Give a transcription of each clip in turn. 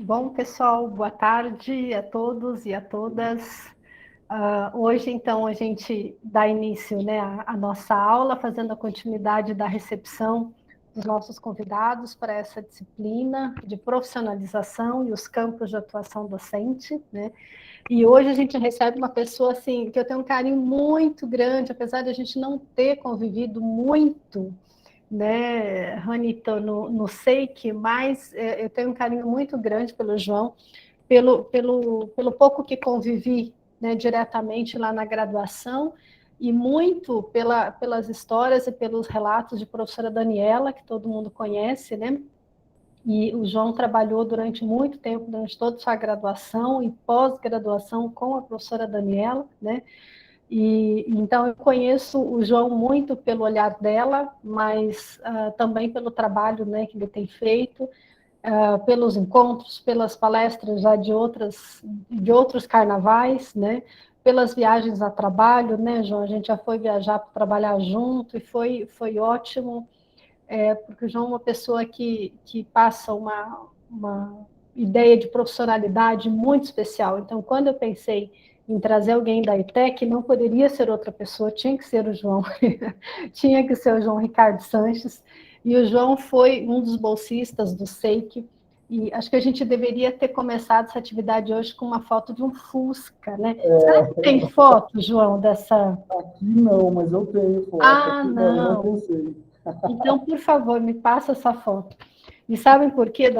Bom, pessoal, boa tarde a todos e a todas. Hoje, então, a gente dá início, né, à nossa aula, fazendo a continuidade da recepção dos nossos convidados para essa disciplina de profissionalização e os campos de atuação docente, né? E hoje a gente recebe uma pessoa, assim, que eu tenho um carinho muito grande, apesar de a gente não ter convivido muito, né, Ranita, no SEIC, mas eu tenho um carinho muito grande pelo João, pelo pouco que convivi, né, diretamente lá na graduação, e muito pelas histórias e pelos relatos de professora Daniela, que todo mundo conhece, né? E o João trabalhou durante muito tempo, durante toda a sua graduação e pós-graduação com a professora Daniela, né? E então eu conheço o João muito pelo olhar dela, mas também pelo trabalho, né, que ele tem feito, pelos encontros, pelas palestras já de outros carnavais, né, pelas viagens a trabalho, né, João? A gente já foi viajar para trabalhar junto e foi ótimo, porque o João é uma pessoa que passa uma ideia de profissionalidade muito especial. Então, quando eu pensei em trazer alguém da ETEC, não poderia ser outra pessoa, tinha que ser o João, tinha que ser o João Ricardo Sanches, e o João foi um dos bolsistas do SEIC, e acho que a gente deveria ter começado essa atividade hoje com uma foto de um Fusca, né? Será que tem foto, João, dessa... Aqui não, mas eu tenho foto. Ah, Aqui não, eu não não. pensei. Então, por favor, me passa essa foto. E sabem por quê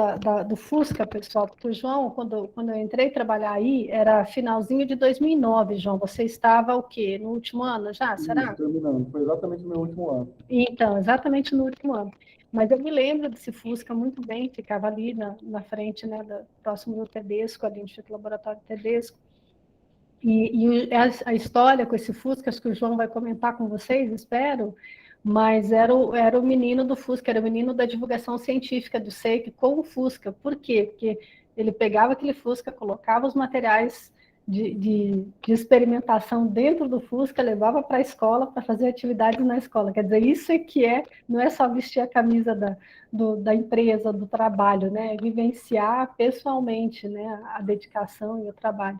do Fusca, pessoal? Porque o João, quando eu entrei trabalhar aí, era finalzinho de 2009, João. Você estava o quê? No último ano já, Isso, será? terminando. Foi exatamente o meu último ano. Então, exatamente no último ano. Mas eu me lembro desse Fusca muito bem, ficava ali na frente, né, próximo do Tedesco, ali no Instituto Laboratório Tedesco. A história com esse Fusca, acho que o João vai comentar com vocês, espero, mas era o menino do Fusca, era o menino da divulgação científica do SEIC com o Fusca. Por quê? Porque ele pegava aquele Fusca, colocava os materiais de experimentação dentro do Fusca, levava para a escola para fazer atividades na escola. Quer dizer, isso é que não é só vestir a camisa da empresa, do trabalho, né? É vivenciar pessoalmente, né, a dedicação e o trabalho.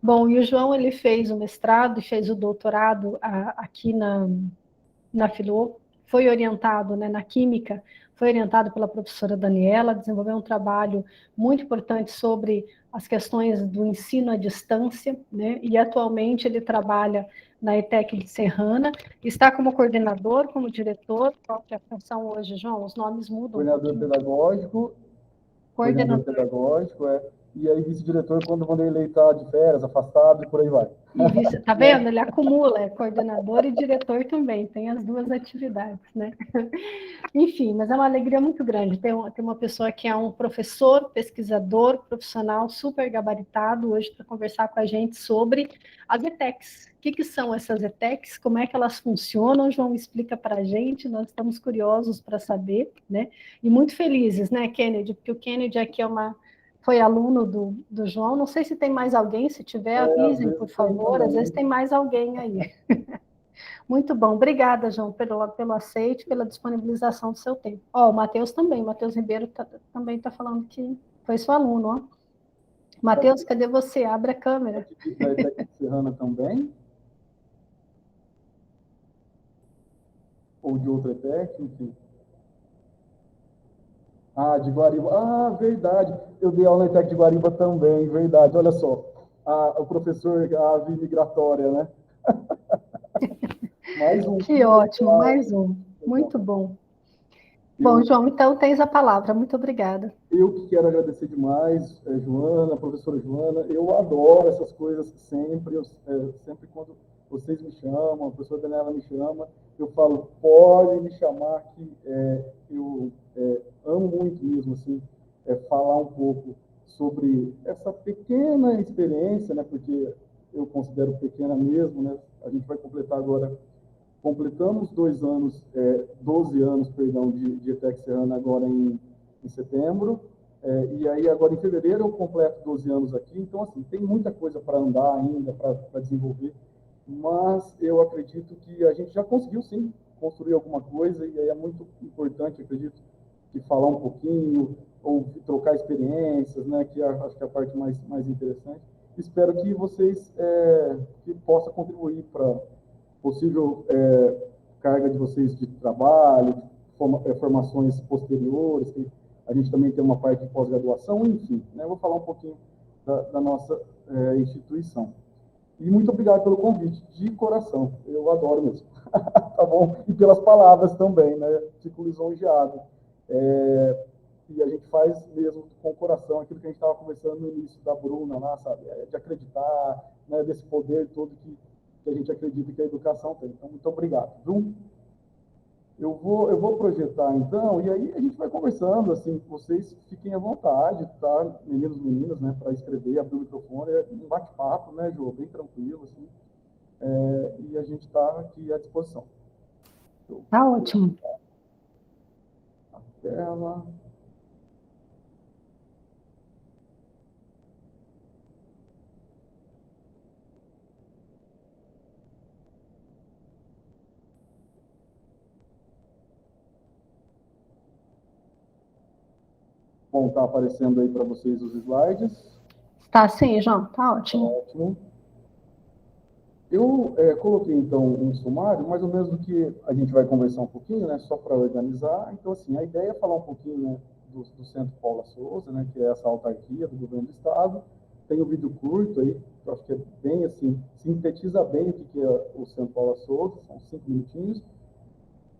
Bom, e o João, ele fez o mestrado e fez o doutorado aqui na Filô, foi orientado, né, na Química, foi orientado pela professora Daniela, desenvolveu um trabalho muito importante sobre as questões do ensino à distância, né, e atualmente ele trabalha na ETEC de Serrana, está como coordenador, como diretor, qual que é a função hoje, João? Os nomes mudam um Coordenador pouquinho. pedagógico, coordenador Coordenador. pedagógico, e aí vice-diretor quando mandei ele estar de férias, afastado, e por aí vai. E vice, tá vendo? Né? Ele acumula, é coordenador e diretor também, tem as duas atividades, né? Enfim, mas é uma alegria muito grande ter uma pessoa que é um professor, pesquisador, profissional super gabaritado hoje para conversar com a gente sobre as ETECs. O que são essas ETECs? Como é que elas funcionam? João explica para a gente, nós estamos curiosos para saber, né? E muito felizes, né, Kennedy? Porque o Kennedy aqui foi aluno do João. Não sei se tem mais alguém, se tiver, Às avisem, por vezes tem favor. Às vezes também. tem mais alguém aí. Muito bom. Obrigada, João, pelo aceite, pela disponibilização do seu tempo. Ó, o Matheus também. O Matheus Ribeiro também está falando que foi seu aluno. Ó. Matheus, cadê você? Abre a câmera. Aqui da ETEC de Serrana também, ou de outra ETEC, enfim. Ah, de Guariba. Ah, verdade. Eu dei aula na ETEC de Guariba também, verdade. Olha só. O professor, a ave migratória, né? Mais um, que Que ótimo, legal. mais um. Legal. Muito bom. Bom, Eu, João, então tens a palavra. Muito obrigada. eu que quero agradecer demais, Joana, a professora Joana. Eu adoro essas coisas sempre. Sempre quando vocês me chamam, a professora Daniela me chama, eu falo, pode me chamar, que eu amo muito mesmo, assim, falar um pouco sobre essa pequena experiência, né? Porque eu considero pequena mesmo, né? A gente vai completar agora. Completamos 2 anos, 12 anos, perdão, de ETEC Serrana agora em setembro, e aí agora em fevereiro eu completo 12 anos aqui, então assim, tem muita coisa para andar ainda, para desenvolver, mas eu acredito que a gente já conseguiu sim construir alguma coisa, e aí é muito importante, acredito, que falar um pouquinho, ouvir, trocar experiências, né, que acho que é a parte mais interessante. Espero que vocês que possa contribuir para possível carga de vocês de trabalho, formações posteriores, que a gente também tem uma parte de pós-graduação, enfim, né, eu vou falar um pouquinho da nossa instituição. E muito obrigado pelo convite, de coração, eu adoro mesmo. Tá bom? E pelas palavras também, né? Fico lisonjeado. E a gente faz mesmo com o coração aquilo que a gente estava conversando no início da Bruna lá, sabe? De acreditar, né? Desse poder todo que a gente acredita que a educação tem. Então, muito obrigado, viu? Eu vou projetar, então, e aí a gente vai conversando, assim, vocês fiquem à vontade, tá? Meninos e meninas, né? Para escrever, abrir o microfone, um bate-papo, né, Jô? Bem tranquilo, assim. E a gente está aqui à disposição. Tá ótimo. Tela. Bom, está aparecendo aí para vocês os slides. Tá sim, João, tá ótimo. Ótimo. Eu coloquei, então, um sumário, mais ou menos do que a gente vai conversar um pouquinho, né, só para organizar. Então, assim, a ideia é falar um pouquinho, né, do Centro Paula Souza, né, que é essa autarquia do governo do Estado. Tem um vídeo curto aí, que eu acho que é bem, assim, sintetiza bem o que é o Centro Paula Souza, são 5 minutinhos.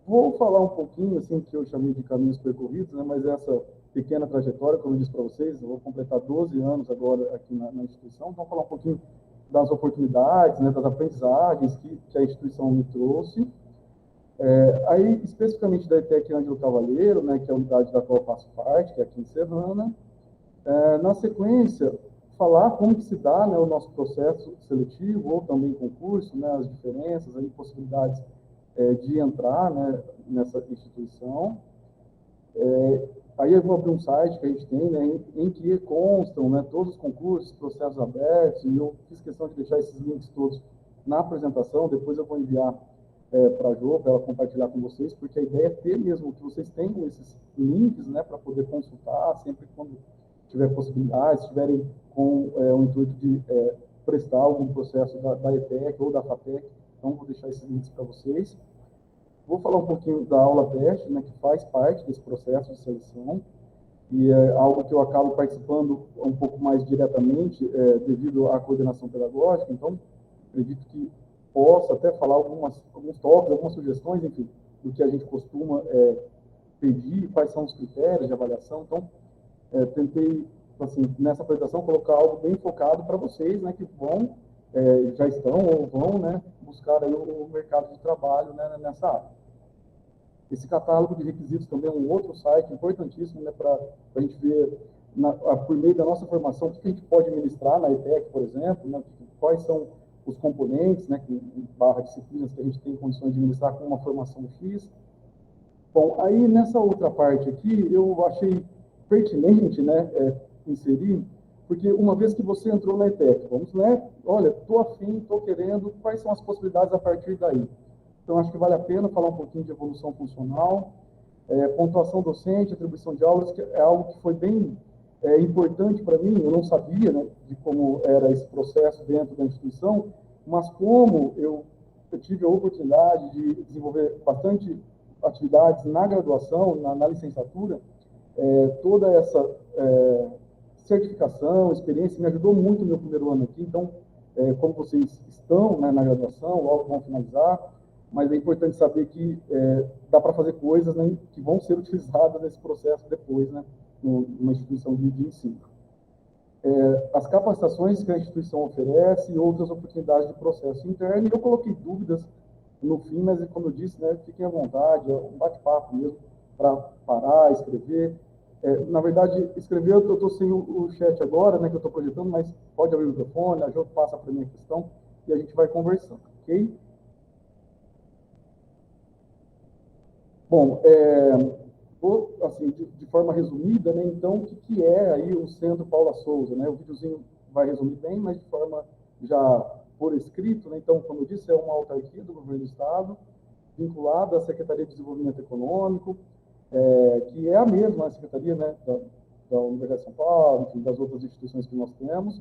Vou falar um pouquinho, assim, que eu chamei de caminhos percorridos, né, mas essa pequena trajetória, como eu disse para vocês, eu vou completar 12 anos agora aqui na instituição, então falar um pouquinho das oportunidades, né, das aprendizagens que a instituição me trouxe. Aí, especificamente da ETEC Ângelo Cavaleiro, né, que é a unidade da qual eu faço parte, que é aqui em Serrana. Na sequência, falar como que se dá, né, o nosso processo seletivo, ou também concurso, né, as diferenças, aí, possibilidades de entrar, né, nessa instituição. Aí eu vou abrir um site que a gente tem, né, em que constam, né, todos os concursos, processos abertos, e eu fiz questão de deixar esses links todos na apresentação, depois eu vou enviar para a Jo, para ela compartilhar com vocês, porque a ideia é ter mesmo que vocês tenham esses links, né, para poder consultar sempre quando tiver possibilidade, se tiverem com o intuito de prestar algum processo da ETEC ou da FATEC, então vou deixar esses links para vocês. Vou falar um pouquinho da aula teste, né, que faz parte desse processo de seleção, e é algo que eu acabo participando um pouco mais diretamente devido à coordenação pedagógica, então acredito que possa até falar alguns toques, algumas sugestões, enfim, do que a gente costuma pedir, quais são os critérios de avaliação. Então, tentei, assim, nessa apresentação, colocar algo bem focado para vocês, né, que vão, já estão ou vão, né, buscar aí o mercado de trabalho, né, nessa área. Esse catálogo de requisitos também é um outro site importantíssimo, né, para a gente ver, por meio da nossa formação, o que a gente pode ministrar na ETEC, por exemplo, né, quais são os componentes, né, barra disciplinas que a gente tem condições de ministrar com uma formação X. Bom, aí nessa outra parte aqui, eu achei pertinente, né, inserir, porque uma vez que você entrou na ETEC, vamos, né, olha, estou afim, estou querendo, quais são as possibilidades a partir daí? Então, acho que vale a pena falar um pouquinho de evolução funcional, pontuação docente, atribuição de aulas, que é algo que foi bem importante para mim. Eu não sabia, né, de como era esse processo dentro da instituição, mas como eu tive a oportunidade de desenvolver bastante atividades na graduação, na licenciatura, toda essa certificação, experiência, me ajudou muito no meu primeiro ano aqui. Então, como vocês estão, né, na graduação, logo vão finalizar, mas é importante saber que dá para fazer coisas, né, que vão ser utilizadas nesse processo depois, né, numa instituição de ensino. As capacitações que a instituição oferece e outras oportunidades de processo interno. E eu coloquei dúvidas no fim, mas como eu disse, né, fiquem à vontade, é um bate-papo mesmo, para parar, escrever. Na verdade, escrever, eu estou sem o chat agora, né, que eu estou projetando, mas pode abrir o microfone, a Jo passa para a minha questão e a gente vai conversando, ok? Bom, assim, de forma resumida, né, então, o que é aí o Centro Paula Souza, né? O videozinho vai resumir bem, mas de forma já por escrito, né? Então, como eu disse, é uma autarquia do governo do Estado, vinculada à Secretaria de Desenvolvimento Econômico, que é a mesma Secretaria, né, da Universidade de São Paulo, enfim, das outras instituições que nós temos.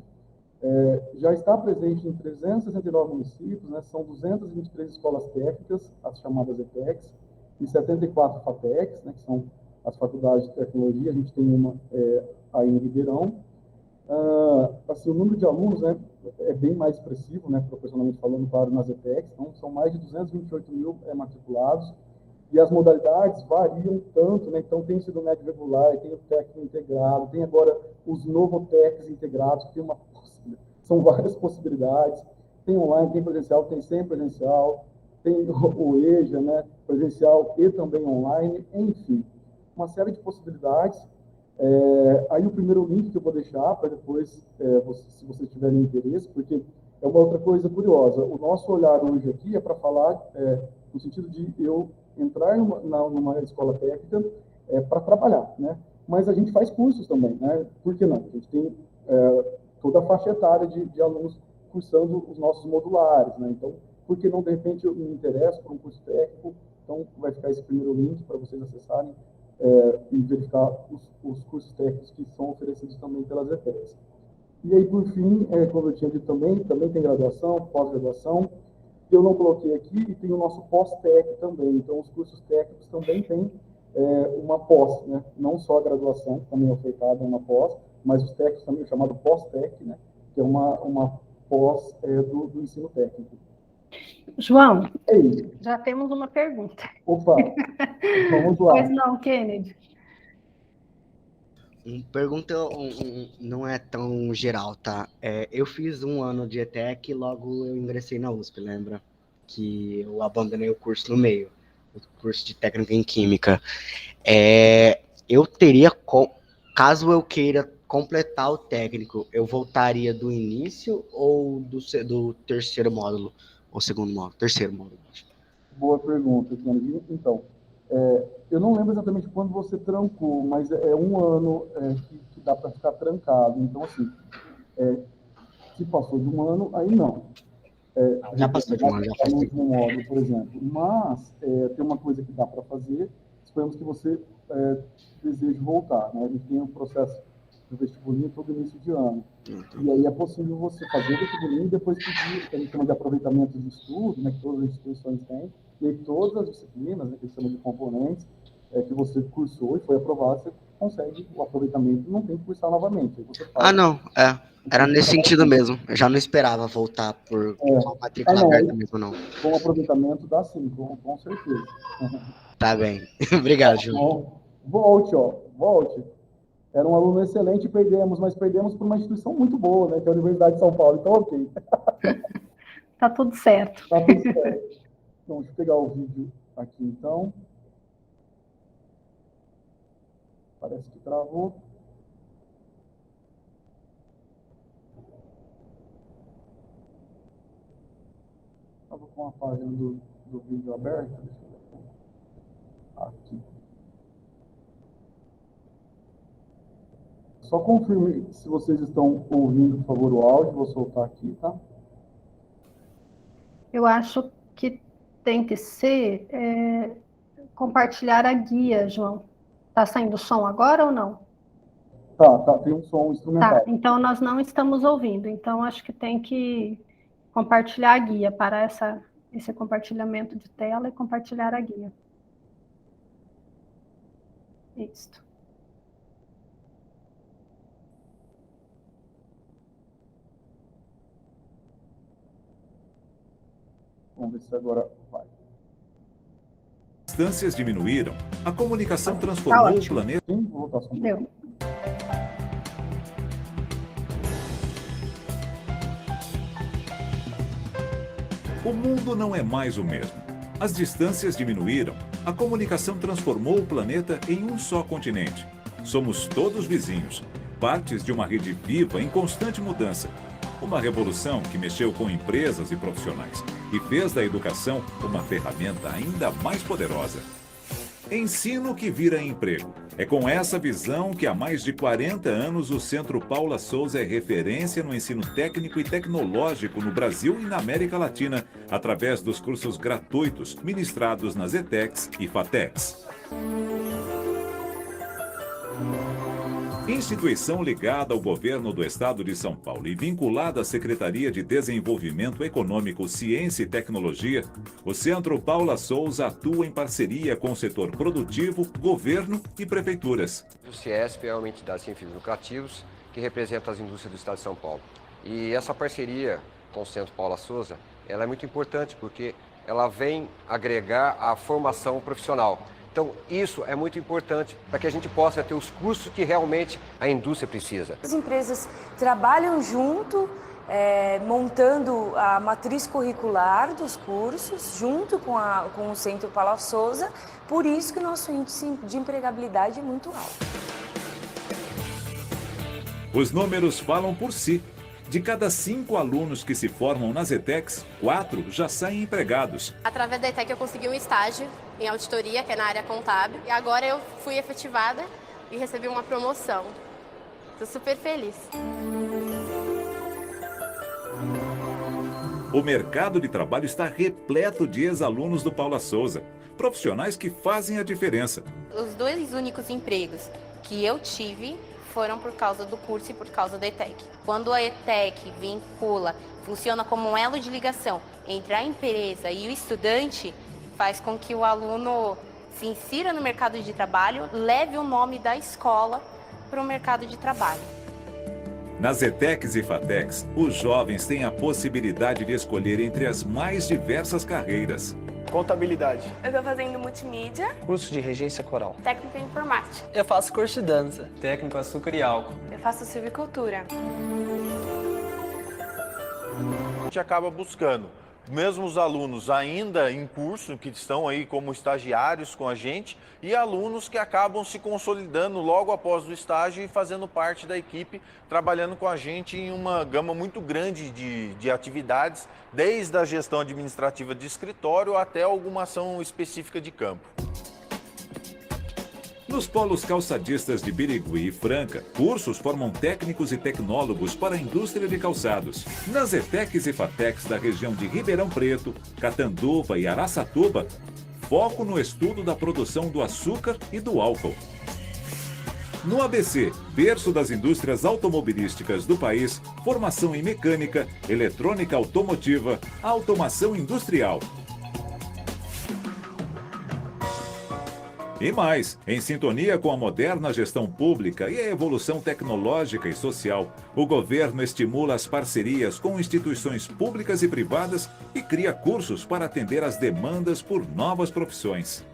Já está presente em 369 municípios, né? São 223 escolas técnicas, as chamadas ETECs, e 74 FATECs, né? Que são as faculdades de tecnologia. A gente tem uma aí em Ribeirão. Assim, o número de alunos, né, é bem mais expressivo, né, proporcionalmente falando, claro, nas ETECs. Então, são mais de 228 mil matriculados, e as modalidades variam tanto, né? Então, tem o ensino médio regular, tem o técnico integrado, tem agora os novotecs integrados, que tem são várias possibilidades. Tem online, tem presencial, tem sem presencial, tem o EJA, né, presencial e também online, enfim, uma série de possibilidades. Aí o primeiro link que eu vou deixar para depois, se vocês tiverem interesse, porque é uma outra coisa curiosa. O nosso olhar hoje aqui é para falar no sentido de eu entrar numa escola técnica para trabalhar, né? Mas a gente faz cursos também, né? Por que não? A gente tem toda a faixa etária de alunos cursando os nossos modulares, né? Então, por que não, de repente, eu me interesso por um curso técnico? Então, vai ficar esse primeiro link para vocês acessarem e verificar os cursos técnicos que são oferecidos também pelas ETECs. E aí, por fim, como eu tinha dito também tem graduação, pós-graduação. Eu não coloquei aqui, e tem o nosso pós-tec também. Então, os cursos técnicos também têm uma pós, né? Não só a graduação, que também é ofertada uma pós, mas os técnicos também é chamado pós-tec, né? Que é uma pós do ensino técnico. João, já temos uma pergunta. Opa, vamos lá. Pois não, Kennedy. Pergunta não é tão geral, tá? Eu fiz um ano de ETEC e logo eu ingressei na USP, lembra? Que eu abandonei o curso no meio, o curso de técnica em química. Eu teria, caso eu queira completar o técnico, eu voltaria do início ou do terceiro módulo? Ou segundo módulo? Terceiro módulo. Boa pergunta, Kennedy. Então, eu não lembro exatamente quando você trancou, mas é um ano que dá para ficar trancado. Então, assim, se passou de um ano, aí não. Já passou de um ano, já faz tempo. Um módulo, por exemplo. Mas tem uma coisa que dá para fazer, esperamos que você deseje voltar, né? A gente tem um processo do vestibulinho todo início de ano. E aí é possível você fazer o vestibulinho e depois pedir, que a gente chama de aproveitamento de estudo, né, que todas as instituições têm, e aí todas as disciplinas, né, que a gente chama de componentes, que você cursou e foi aprovado, você consegue o aproveitamento e não tem que cursar novamente. Você faz, não, era nesse sentido mesmo. Eu já não esperava voltar por uma matrícula aberta mesmo, não. Com aproveitamento dá sim, com certeza. Tá bem. Obrigado, João. Volte. Era um aluno excelente e mas perdemos por uma instituição muito boa, né, que é a Universidade de São Paulo. Então, ok. Tá tudo certo. Tá tudo certo. Então, deixa eu pegar o vídeo aqui, então. Parece que travou. Estava com a página do vídeo aberta. Deixa eu ver. Aqui. Só confirme se vocês estão ouvindo, por favor, o áudio. Vou soltar aqui, tá? Eu acho que tem que ser compartilhar a guia, João. Tá saindo som agora ou não? Tá, tem um som instrumental. Tá, então nós não estamos ouvindo. Então, acho que tem que compartilhar a guia para esse compartilhamento de tela e compartilhar a guia. Isso. Vamos ver se agora vai. Distâncias diminuíram, a comunicação transformou o planeta. Sim, vou voltar só um pouco. Deu. O mundo não é mais o mesmo. As distâncias diminuíram, a comunicação transformou o planeta em um só continente. Somos todos vizinhos, partes de uma rede viva em constante mudança. Uma revolução que mexeu com empresas e profissionais e fez da educação uma ferramenta ainda mais poderosa. Ensino que vira emprego. É com essa visão que há mais de 40 anos o Centro Paula Souza é referência no ensino técnico e tecnológico no Brasil e na América Latina, através dos cursos gratuitos ministrados nas ETECs e FATECs. Instituição ligada ao governo do estado de São Paulo e vinculada à Secretaria de Desenvolvimento Econômico, Ciência e Tecnologia, o Centro Paula Souza atua em parceria com o setor produtivo, governo e prefeituras. O CIESP é uma entidade sem fins lucrativos que representa as indústrias do estado de São Paulo. E essa parceria com o Centro Paula Souza, ela é muito importante porque ela vem agregar a formação profissional. Então, isso é muito importante para que a gente possa ter os cursos que realmente a indústria precisa. As empresas trabalham junto, montando a matriz curricular dos cursos, junto com o Centro Paula Souza, por isso que o nosso índice de empregabilidade é muito alto. Os números falam por si. De cada 5 alunos que se formam nas ETECs, 4 já saem empregados. Através da ETEC eu consegui um estágio em auditoria, que é na área contábil. E agora eu fui efetivada e recebi uma promoção. Estou super feliz. O mercado de trabalho está repleto de ex-alunos do Paula Souza. Profissionais que fazem a diferença. Os 2 únicos empregos que eu tive foram por causa do curso e por causa da ETEC. Quando a ETEC vincula, funciona como um elo de ligação entre a empresa e o estudante, faz com que o aluno se insira no mercado de trabalho, leve o nome da escola para o mercado de trabalho. Nas ETECs e FATECs, os jovens têm a possibilidade de escolher entre as mais diversas carreiras. Contabilidade. Eu estou fazendo multimídia. Curso de regência coral. Técnica em informática. Eu faço curso de dança. Técnico açúcar e álcool. Eu faço silvicultura. A gente acaba buscando, mesmo os alunos ainda em curso, que estão aí como estagiários com a gente, e alunos que acabam se consolidando logo após o estágio e fazendo parte da equipe, trabalhando com a gente em uma gama muito grande de atividades, desde a gestão administrativa de escritório até alguma ação específica de campo. Nos polos calçadistas de Birigui e Franca, cursos formam técnicos e tecnólogos para a indústria de calçados. Nas ETECs e FATECs da região de Ribeirão Preto, Catanduva e Araçatuba, foco no estudo da produção do açúcar e do álcool. No ABC, berço das indústrias automobilísticas do país, formação em mecânica, eletrônica automotiva, automação industrial. E mais, em sintonia com a moderna gestão pública e a evolução tecnológica e social, o governo estimula as parcerias com instituições públicas e privadas e cria cursos para atender às demandas por novas profissões.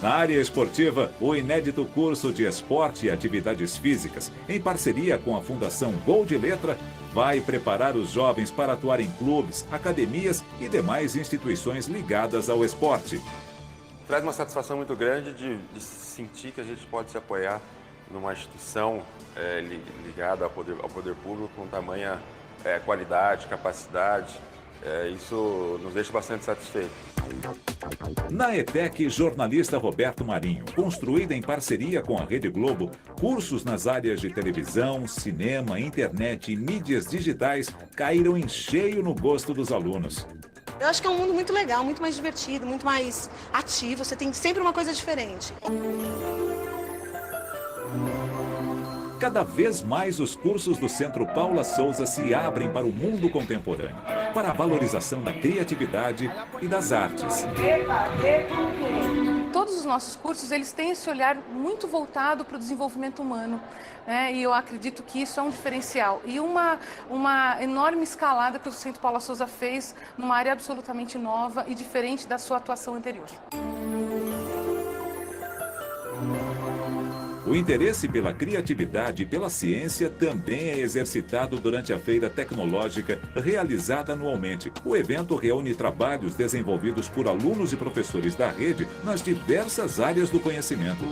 Na área esportiva, o inédito curso de Esporte e Atividades Físicas, em parceria com a Fundação Gol de Letra, vai preparar os jovens para atuar em clubes, academias e demais instituições ligadas ao esporte. Traz uma satisfação muito grande de sentir que a gente pode se apoiar numa instituição ligada ao poder público com tamanha qualidade, capacidade. Isso nos deixa bastante satisfeitos. Na ETEC Jornalista Roberto Marinho, construída em parceria com a Rede Globo, cursos nas áreas de televisão, cinema, internet e mídias digitais caíram em cheio no gosto dos alunos. Eu acho que é um mundo muito legal, muito mais divertido, muito mais ativo, você tem sempre uma coisa diferente. Cada vez mais os cursos do Centro Paula Souza se abrem para o mundo contemporâneo, para a valorização da criatividade e das artes. Todos os nossos cursos, eles têm esse olhar muito voltado para o desenvolvimento humano, né? E eu acredito que isso é um diferencial. E uma enorme escalada que o Centro Paula Souza fez numa área absolutamente nova e diferente da sua atuação anterior. O interesse pela criatividade e pela ciência também é exercitado durante a Feira Tecnológica, realizada anualmente. O evento reúne trabalhos desenvolvidos por alunos e professores da rede nas diversas áreas do conhecimento.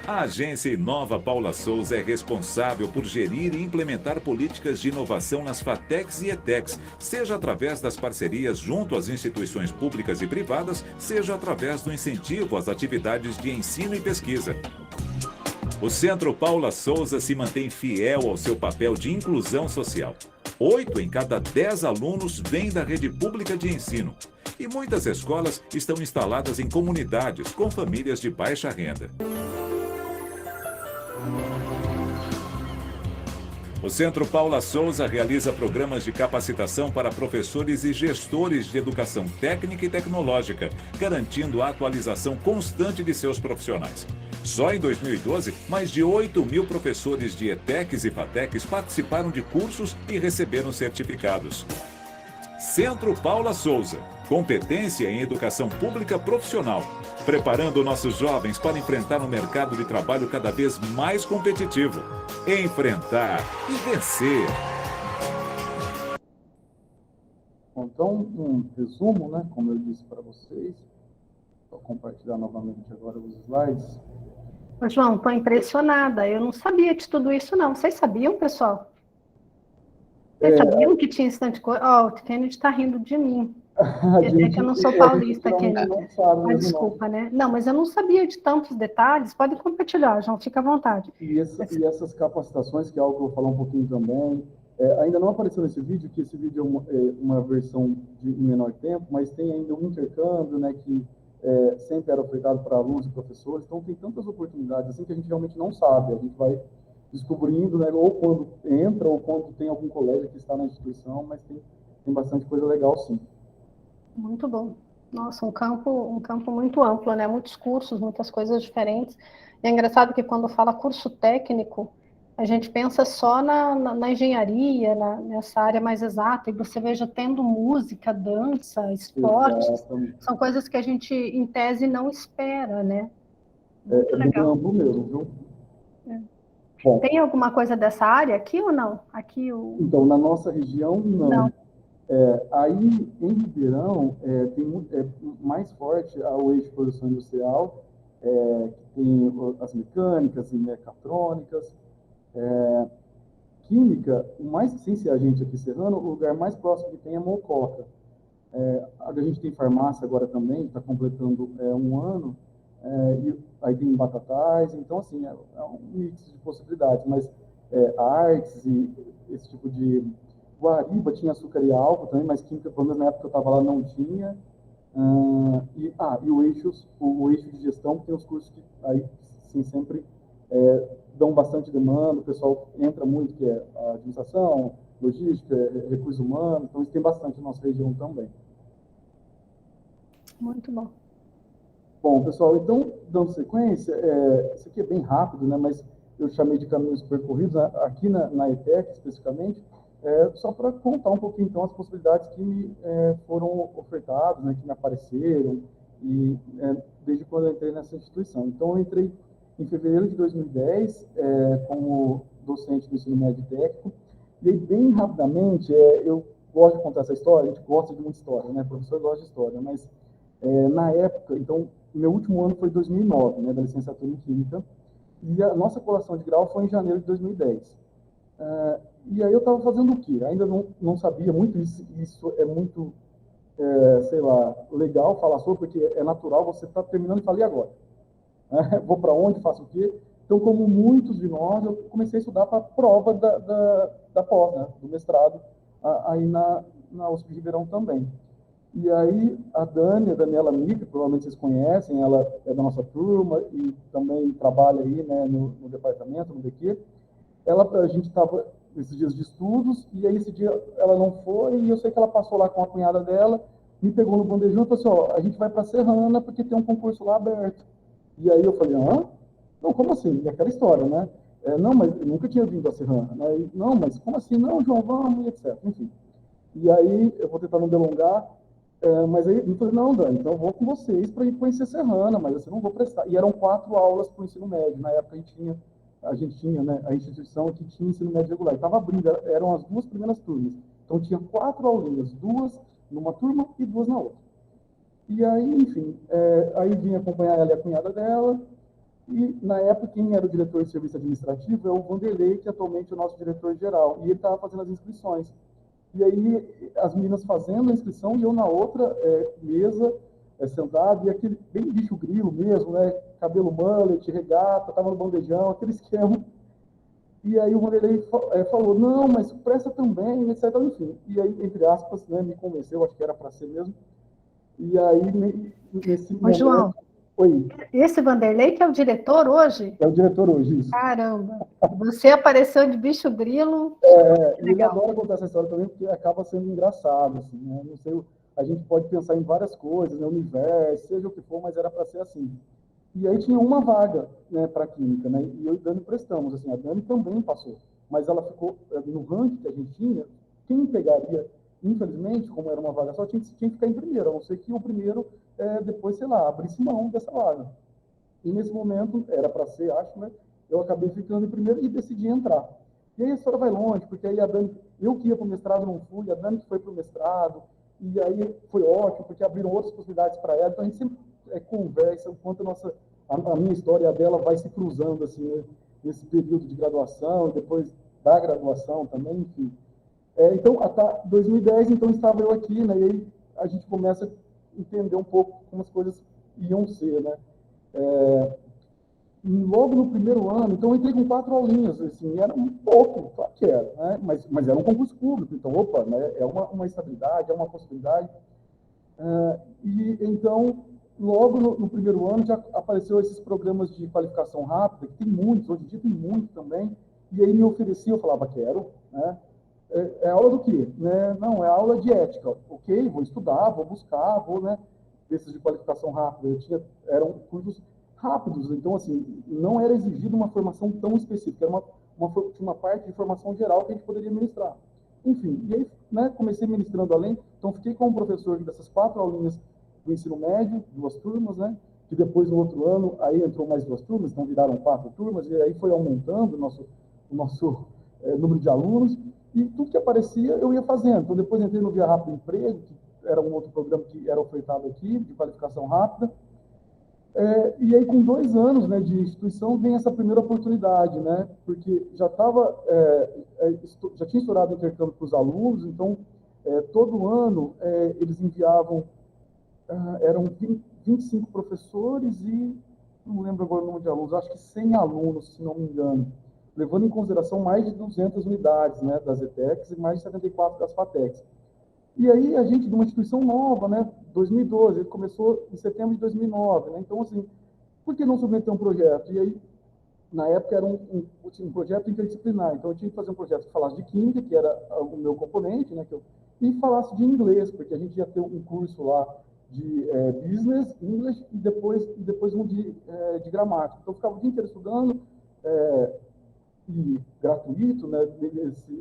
A agência Inova Paula Souza é responsável por gerir e implementar políticas de inovação nas FATECs e ETECs, seja através das parcerias junto às instituições públicas e privadas, seja através do incentivo às atividades de ensino e pesquisa. O Centro Paula Souza se mantém fiel ao seu papel de inclusão social. 8 em cada 10 alunos vêm da rede pública de ensino. E muitas escolas estão instaladas em comunidades com famílias de baixa renda. O Centro Paula Souza realiza programas de capacitação para professores e gestores de educação técnica e tecnológica, garantindo a atualização constante de seus profissionais. Só em 2012, mais de 8.000 professores de ETECs e FATECs participaram de cursos e receberam certificados. Centro Paula Souza, competência em educação pública profissional, preparando nossos jovens para enfrentar um mercado de trabalho cada vez mais competitivo. Enfrentar e vencer. Então, um resumo, né, como eu disse para vocês, vou compartilhar novamente agora os slides. Ô, João, estou impressionada, eu não sabia de tudo isso não. Vocês sabiam, pessoal? Vocês sabiam que tinha esse tanto de coisa? Ó, o Kennedy está rindo de mim. É que eu não sou paulista, Kennedy. Desculpa, né? Não, mas eu não sabia de tantos detalhes. Pode compartilhar, João, fica à vontade. E essas capacitações, que é algo que eu vou falar um pouquinho também, ainda não apareceu nesse vídeo, que esse vídeo é uma versão de menor tempo, mas tem ainda um intercâmbio, né, que sempre era ofertado para alunos e professores. Então, tem tantas oportunidades assim que a gente realmente não sabe. A gente vai descobrindo, né, ou quando entra, ou quando tem algum colega que está na instituição, mas tem bastante coisa legal, sim. Muito bom. Nossa, um campo muito amplo, né? Muitos cursos, muitas coisas diferentes. E é engraçado que quando fala curso técnico, a gente pensa só na engenharia, nessa área mais exata, e você veja tendo música, dança, esportes, são coisas que a gente, em tese, não espera, né? Muito legal. Amplo mesmo, viu? Bom, tem alguma coisa dessa área aqui ou não? Então, na nossa região, não. Aí, em Ribeirão, tem mais forte o eixo de produção industrial, que tem as mecânicas e mecatrônicas. Química, sem ser a gente aqui serrano, o lugar mais próximo que tem é Mococa. A gente tem farmácia agora também, está completando 1 ano, e aí tem Batatais, então, assim, é um mix de possibilidades, mas artes e esse tipo de... Guariba tinha açúcar e álcool também, mas química, pelo menos na época que eu estava lá, não tinha. E o eixo de gestão, tem os cursos que aí, sim, sempre dão bastante demanda, o pessoal entra muito, que é a administração, logística, recursos humanos, então isso tem bastante na nossa região também. Muito bom. Bom, pessoal, então, dando sequência, isso aqui é bem rápido, né, mas eu chamei de caminhos percorridos, aqui na ETEC, especificamente, só para contar um pouquinho, então, as possibilidades que me foram ofertadas, né, que me apareceram, e desde quando eu entrei nessa instituição. Então, eu entrei em fevereiro de 2010 como docente do ensino médio técnico, e aí, bem rapidamente, eu gosto de contar essa história, a gente gosta de muita história, né, professor gosta de história, mas na época, então, meu último ano foi 2009, né, da licenciatura em Química, e a nossa colação de grau foi em janeiro de 2010. E aí eu estava fazendo o quê? Ainda não sabia muito, isso é muito, sei lá, legal falar sobre, porque é natural, você está terminando e fala, e agora? Vou para onde, faço o quê? Então, como muitos de nós, eu comecei a estudar para a prova da pós, né, do mestrado, aí na USP de Ribeirão também. E aí a Daniela Mica, provavelmente vocês conhecem, ela é da nossa turma e também trabalha aí, né, no departamento, no DQ. A gente estava nesses dias de estudos, e aí esse dia ela não foi, e eu sei que ela passou lá com a cunhada dela, me pegou no bandejão e falou assim, a gente vai para Serrana porque tem um concurso lá aberto. E aí eu falei, não, como assim? E aquela história, né? Não, mas eu nunca tinha vindo a Serrana, né? E, não, mas como assim? Não, João, vamos, e etc. Enfim. E aí, eu vou tentar não delongar, mas aí eu falei, não, Dani, então eu vou com vocês para ir conhecer Serrana, mas assim, não vou prestar. E eram 4 aulas para o ensino médio. Na época a gente tinha, né, a instituição que tinha ensino médio regular. Estava abrindo, eram as 2 primeiras turmas. Então tinha 4 aulinhas, 2 numa turma e 2 na outra. E aí, enfim, aí vim acompanhar ela e a cunhada dela, e na época quem era o diretor de serviço administrativo é o Vanderlei, que atualmente é o nosso diretor-geral, e ele estava fazendo as inscrições. E aí as meninas fazendo a inscrição e eu na outra mesa, sentado, e aquele bem bicho grilo mesmo, né? Cabelo mullet, regata, tava no bandejão, aquele esquema. E aí o Vanderlei falou, não, mas presta também, etc. Enfim. E aí, entre aspas, né, me convenceu, acho que era para ser mesmo. E aí, nesse Ô, momento... João, Oi, esse Vanderlei que é o diretor hoje? é o diretor hoje, isso. Caramba, você apareceu de bicho grilo. E ele Legal. adora contar essa história também, porque acaba sendo engraçado, assim, né? Não sei, a gente pode pensar em várias coisas, né? Universo, seja o que for, mas era para ser assim. E aí tinha uma vaga, né, para química, né? E eu e a Dani prestamos, assim, a Dani também passou, mas ela ficou no ranking que a gente tinha, quem pegaria, infelizmente, como era uma vaga só, tinha que ficar em primeiro, a não ser que o primeiro, depois, sei lá, abrisse mão dessa vaga. E nesse momento, era para ser, acho, né? Eu acabei ficando em primeiro e decidi entrar. E aí a história vai longe, porque aí a Dani, eu que ia para o mestrado não fui, a Dani que foi para o mestrado, e aí foi ótimo, porque abriram outras possibilidades para ela, então a gente sempre conversa, o quanto a minha história e a dela vai se cruzando, assim, né, nesse período de graduação, depois da graduação também, enfim. Então, até 2010, então, estava eu aqui, né, e aí a gente começa a entender um pouco como as coisas iam ser, né. Logo no primeiro ano, então eu entrei com 4 aulinhas, assim, era um pouco, claro que era, né? Mas era um concurso público, então, opa, né? É uma estabilidade, é uma possibilidade. E então, logo no primeiro ano, já apareceu esses programas de qualificação rápida, que tem muitos, hoje em dia tem muito também, e aí me oferecia, eu falava, quero, né? É aula do quê? Né? Não, é aula de ética. Ok, vou estudar, vou buscar, vou, né? Desses de qualificação rápida, eram cursos rápidos, então, assim, não era exigida uma formação tão específica, era uma parte de formação geral que a gente poderia ministrar. Enfim, e aí, né, comecei ministrando além, então fiquei como professor dessas 4 aulinhas do ensino médio, 2 turmas, né, que depois, no outro ano, aí entrou mais 2 turmas, então viraram 4 turmas, e aí foi aumentando o nosso número de alunos, e tudo que aparecia eu ia fazendo. Então, depois entrei no Via Rápido Emprego, que era um outro programa que era ofertado aqui, de qualificação rápida. E aí, com 2 anos, né, de instituição, vem essa primeira oportunidade, né, porque já já tinha estourado o intercâmbio para os alunos, então, todo ano, eles enviavam, eram 25 professores e, não lembro agora o número de alunos, acho que 100 alunos, se não me engano, levando em consideração mais de 200 unidades, né, das ETECs e mais de 74 das FATECs. E aí, a gente, de uma instituição nova, né, 2012, ele começou em setembro de 2009, né, então, assim, por que não submeter um projeto? E aí, na época, era um projeto interdisciplinar, então eu tinha que fazer um projeto que falasse de química, que era o meu componente, né, e falasse de inglês, porque a gente ia ter um curso lá de business, English, e depois um de gramática. Então, eu ficava o dia inteiro estudando, e gratuito, né,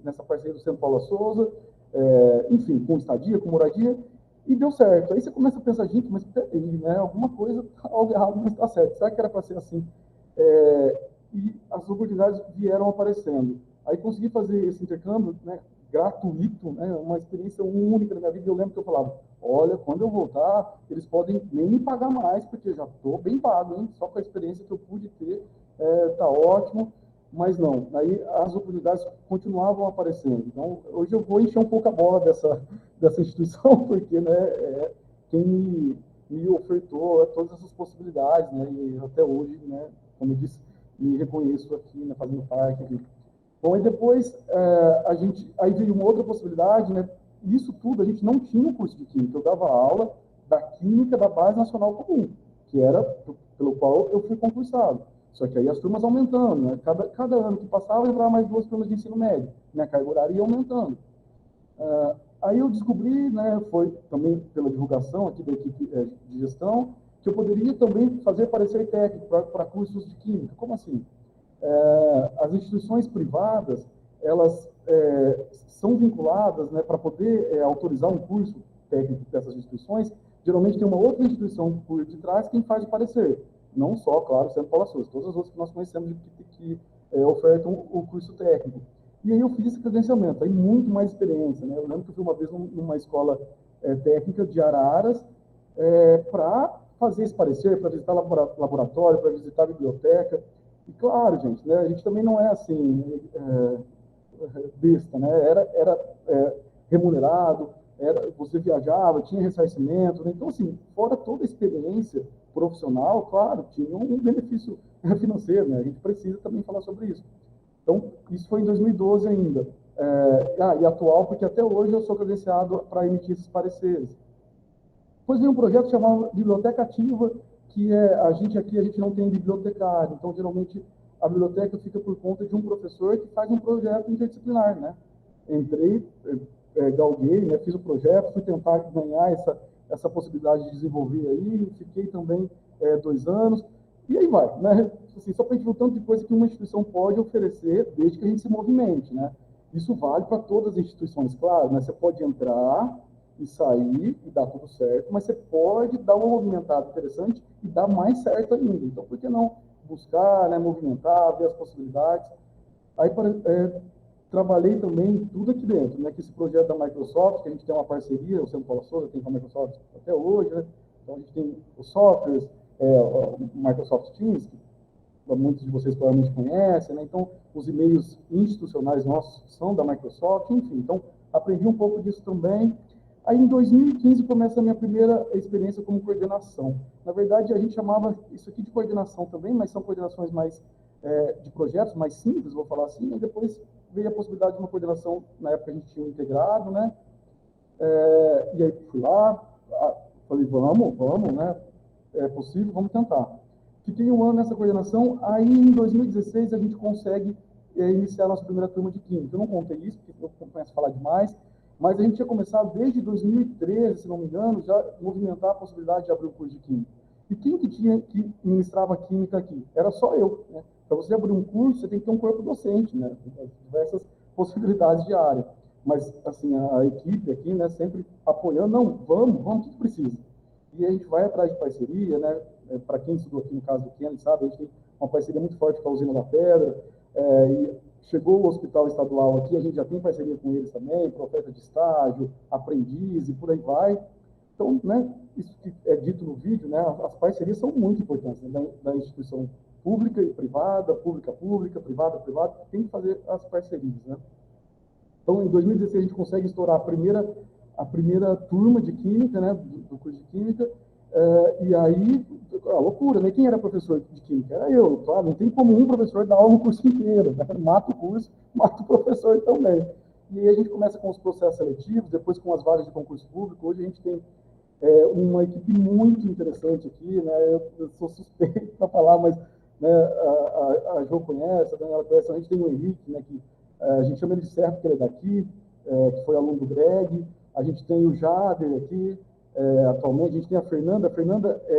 nessa parceria do Centro Paula Souza, enfim, com estadia, com moradia, e deu certo. Aí você começa a pensar, gente, mas peraí, né, alguma coisa, algo errado não está certo. Será que era para ser assim? E as oportunidades vieram aparecendo. Aí consegui fazer esse intercâmbio, né, gratuito, né, uma experiência única na minha vida. Eu lembro que eu falava, olha, quando eu voltar, eles podem nem me pagar mais, porque já estou bem pago, hein? Só com a experiência que eu pude ter, tá ótimo. Mas não, aí as oportunidades continuavam aparecendo. Então, hoje eu vou encher um pouco a bola dessa instituição, porque, né, quem me ofertou todas essas possibilidades, né, e até hoje, né, como eu disse, me reconheço aqui, né, fazendo parte aqui. Bom, aí depois, aí veio uma outra possibilidade, né, isso tudo, a gente não tinha um curso de química, eu dava aula da química da Base Nacional Comum, que era pelo qual eu fui concursado. Só que aí as turmas aumentando, né? Cada ano que passava, entrava mais 2 turmas de ensino médio. Minha carga horária ia aumentando. Aí eu descobri, né, foi também pela divulgação aqui da equipe de gestão, que eu poderia também fazer parecer técnico para cursos de química. Como assim? As instituições privadas, elas são vinculadas, né, para poder autorizar um curso técnico dessas instituições, geralmente tem uma outra instituição por detrás quem faz de parecer. Não só, claro, Centro Paula Souza, todas as outras que nós conhecemos que ofertam o curso técnico. E aí eu fiz esse credenciamento, aí muito mais experiência, né? Eu lembro que eu fui uma vez numa escola técnica de Araras para fazer esse parecer, para visitar laboratório, para visitar biblioteca. E claro, gente, né, a gente também não é assim, besta, né? Era remunerado, você viajava, tinha ressarcimento, né? Então, assim, fora toda a experiência profissional, claro, tinha um benefício financeiro, né? A gente precisa também falar sobre isso. Então, isso foi em 2012 ainda. E atual, porque até hoje eu sou credenciado para emitir esses pareceres. Depois veio um projeto chamado Biblioteca Ativa, que a gente não tem bibliotecário, então geralmente a biblioteca fica por conta de um professor que faz um projeto interdisciplinar, né? Entrei, galguei, né? Fiz o projeto, fui tentar ganhar essa possibilidade de desenvolver aí, fiquei também 2 anos, e aí vai, né? Assim, só para a gente ver o tanto de coisa que uma instituição pode oferecer, desde que a gente se movimente, né? Isso vale para todas as instituições, claro, né? Você pode entrar e sair e dar tudo certo, mas você pode dar uma movimentada interessante e dar mais certo ainda. Então, por que não buscar, né, movimentar, ver as possibilidades? Aí, trabalhei também tudo aqui dentro, né, que esse projeto da Microsoft, que a gente tem uma parceria, o Centro Paula Souza tem com a Microsoft até hoje, né? Então, a gente tem os softwares, o Microsoft Teams, que muitos de vocês provavelmente conhecem, né? Então, os e-mails institucionais nossos são da Microsoft, enfim. Então, aprendi um pouco disso também. Aí, em 2015, começa a minha primeira experiência como coordenação. Na verdade, a gente chamava isso aqui de coordenação também, mas são coordenações mais de projetos, mais simples, vou falar assim, e depois veio a possibilidade de uma coordenação, na época a gente tinha um integrado, né? E aí fui lá, falei, vamos, né? É possível, vamos tentar. Fiquei 1 ano nessa coordenação, aí em 2016 a gente consegue iniciar a nossa primeira turma de Química. Eu não contei isso, porque eu começo a falar demais, mas a gente tinha começado desde 2013, se não me engano, já movimentar a possibilidade de abrir o curso de Química. E quem que ministrava Química aqui? Era só eu, né? Para você abrir um curso, você tem que ter um corpo docente, né? Diversas possibilidades de área. Mas, assim, a equipe aqui, né, sempre apoiando, não, vamos, tudo precisa. E a gente vai atrás de parceria, né? Para quem estudou aqui no caso do Kennedy, sabe, a gente tem uma parceria muito forte com a Usina da Pedra, e chegou o hospital estadual aqui, a gente já tem parceria com eles também, para oferta de estágio, aprendiz e por aí vai. Então, né, isso que é dito no vídeo, né, as parcerias são muito importantes, né, da instituição pública e privada, pública, privada, tem que fazer as parcerias, né. Então, em 2016, a gente consegue estourar a primeira turma de Química, né, do curso de Química, e aí, a loucura, né? Quem era professor de Química? Era eu, claro, não tem como um professor dar aula no curso inteiro, né? Mata o curso, mata o professor também. E aí a gente começa com os processos seletivos, depois com as vagas de concurso público. Hoje a gente tem uma equipe muito interessante aqui, né? Eu sou suspeito para falar, mas né, a Jo conhece, a Daniela conhece, a gente tem o Henrique, né, que a gente chama ele de Serra, porque ele é daqui, que foi aluno do Greg, a gente tem o Jader aqui, atualmente, a gente tem a Fernanda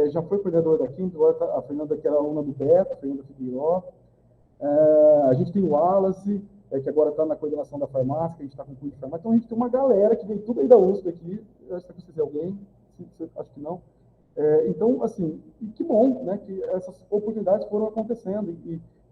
já foi coordenadora da Química, agora a Fernanda que era aluna do Beto, Fernanda Figueiró, a gente tem o Wallace, que agora está na coordenação da farmácia, que a gente está com o curso de farmácia, então a gente tem uma galera que veio tudo aí da USP aqui, eu acho que vocês alguém, acho que não, então, assim, que bom, né, que essas oportunidades foram acontecendo,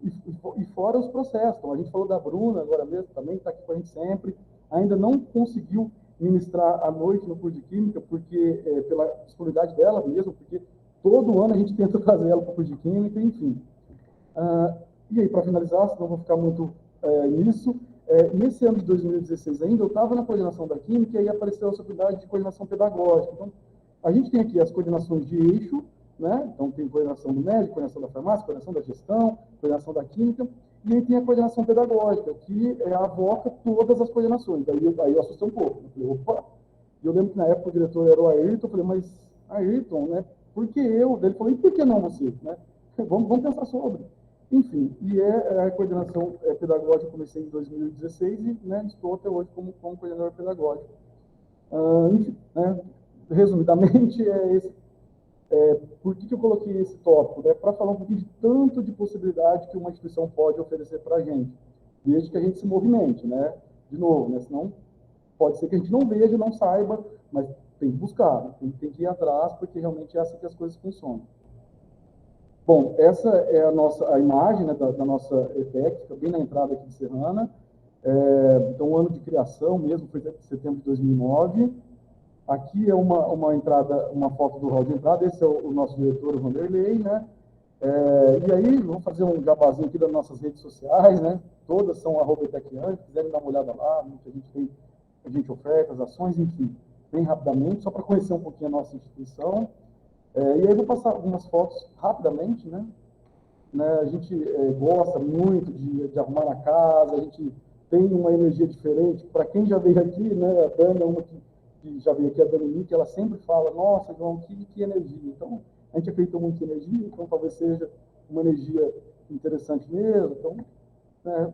e fora os processos, então, a gente falou da Bruna agora mesmo, também está aqui com a gente sempre, ainda não conseguiu ministrar à noite no curso de Química, porque pela disponibilidade dela mesmo, porque todo ano a gente tenta trazer ela para o curso de Química, enfim. E aí, para finalizar, senão eu vou ficar muito nisso, nesse ano de 2016 ainda, eu estava na coordenação da Química e aí apareceu a oportunidade de coordenação pedagógica. Então, a gente tem aqui as coordenações de eixo, né? Então, tem coordenação do médico, coordenação da farmácia, coordenação da gestão, coordenação da Química, e aí tem a coordenação pedagógica, que avoca todas as coordenações. Aí eu assustei um pouco. Eu falei, opa! E eu lembro que na época o diretor era o Ayrton, eu falei, mas Ayrton, né? Por que eu? Ele falou, e por que não você? Né? Vamos pensar sobre. Enfim, e a coordenação pedagógica eu comecei em 2016 e né, estou até hoje como coordenador pedagógico. Enfim, né, resumidamente, por que eu coloquei esse tópico? Para falar um pouquinho de tanto de possibilidade que uma instituição pode oferecer para a gente, desde que a gente se movimente, né? De novo, né? Senão pode ser que a gente não veja, não saiba, mas tem que buscar, né? tem que ir atrás, porque realmente é assim que as coisas funcionam. Bom, essa é a imagem, né, da nossa ETEC, fica bem na entrada aqui de Serrana. Então, o ano de criação mesmo foi setembro de 2009. Aqui é uma foto do hall de entrada, esse é o nosso diretor, o Vanderlei, né? E aí, vamos fazer um jabazinho aqui das nossas redes sociais, né? Todas são @ETECiane, se quiserem dar uma olhada lá, a gente oferta as ações, enfim, bem rapidamente, só para conhecer um pouquinho a nossa instituição. E aí eu vou passar algumas fotos rapidamente, né? A gente gosta muito de arrumar a casa, a gente tem uma energia diferente. Para quem já veio aqui, né? A Dani é uma que que já veio aqui, a Dani, que ela sempre fala, nossa, João, que energia. Então, a gente acredita muito em energia, então talvez seja uma energia interessante mesmo. Então, né,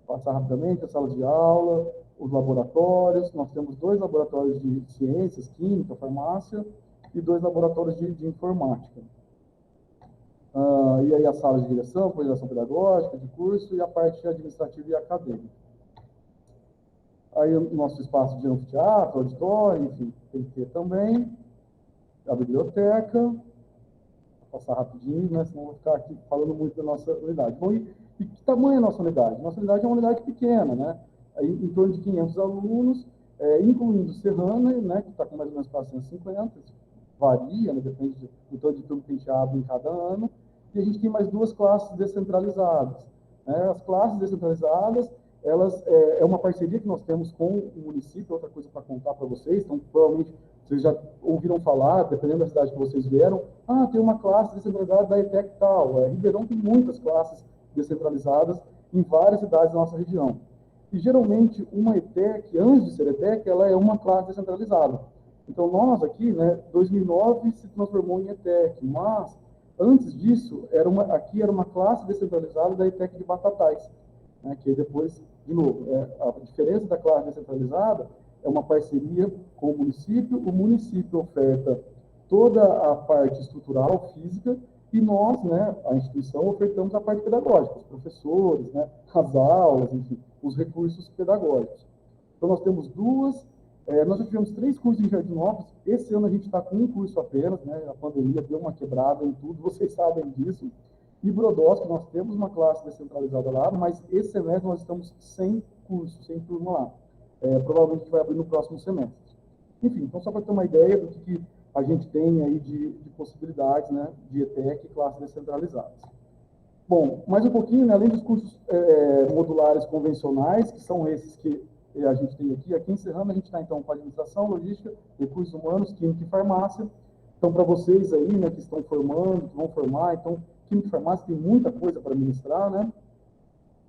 passar rapidamente as salas de aula, os laboratórios. Nós temos 2 laboratórios de ciências, química, farmácia, e 2 laboratórios de informática. E aí as salas de direção, coordenação pedagógica, de curso, e a parte administrativa e acadêmica. Aí o nosso espaço de anfiteatro, auditório, enfim, tem que ter também. A biblioteca. Vou passar rapidinho, né, senão vou ficar aqui falando muito da nossa unidade. Bom, e que tamanho é a nossa unidade? Nossa unidade é uma unidade pequena, né? Aí, em torno de 500 alunos, incluindo Serrana, né, que está com mais ou menos 450, varia, né, depende do tanto de turno que a gente abre em cada ano. E a gente tem mais 2 classes descentralizadas. Né? As classes descentralizadas, elas é uma parceria que nós temos com o município, outra coisa para contar para vocês, então provavelmente vocês já ouviram falar, dependendo da cidade que vocês vieram, tem uma classe descentralizada da ETEC tal. Ribeirão tem muitas classes descentralizadas em várias cidades da nossa região. E geralmente uma ETEC, antes de ser ETEC, ela é uma classe descentralizada. Então nós aqui, né, 2009 se transformou em ETEC, mas antes disso, aqui era uma classe descentralizada da ETEC de Batatais, né, que depois, de novo, a diferença da classe descentralizada é uma parceria com o município oferta toda a parte estrutural, física, e nós, né, a instituição, ofertamos a parte pedagógica, os professores, né, as aulas, enfim, os recursos pedagógicos. Então nós temos nós já tivemos 3 cursos em Jardinópolis. Esse ano a gente está com um curso apenas, né? A pandemia deu uma quebrada em tudo, vocês sabem disso. E Brodowski, nós temos uma classe descentralizada lá, mas esse semestre nós estamos sem curso, sem turma lá. Provavelmente vai abrir no próximo semestre. Enfim, então só para ter uma ideia do que a gente tem aí de possibilidades, né? De ETEC e classes descentralizadas. Bom, mais um pouquinho, né? Além dos cursos modulares convencionais, que são esses que a gente tem aqui em Serrana, a gente está, então, com administração, logística, recursos humanos, química e farmácia. Então, para vocês aí, né, que estão formando, que vão formar, então, química e farmácia tem muita coisa para ministrar, né?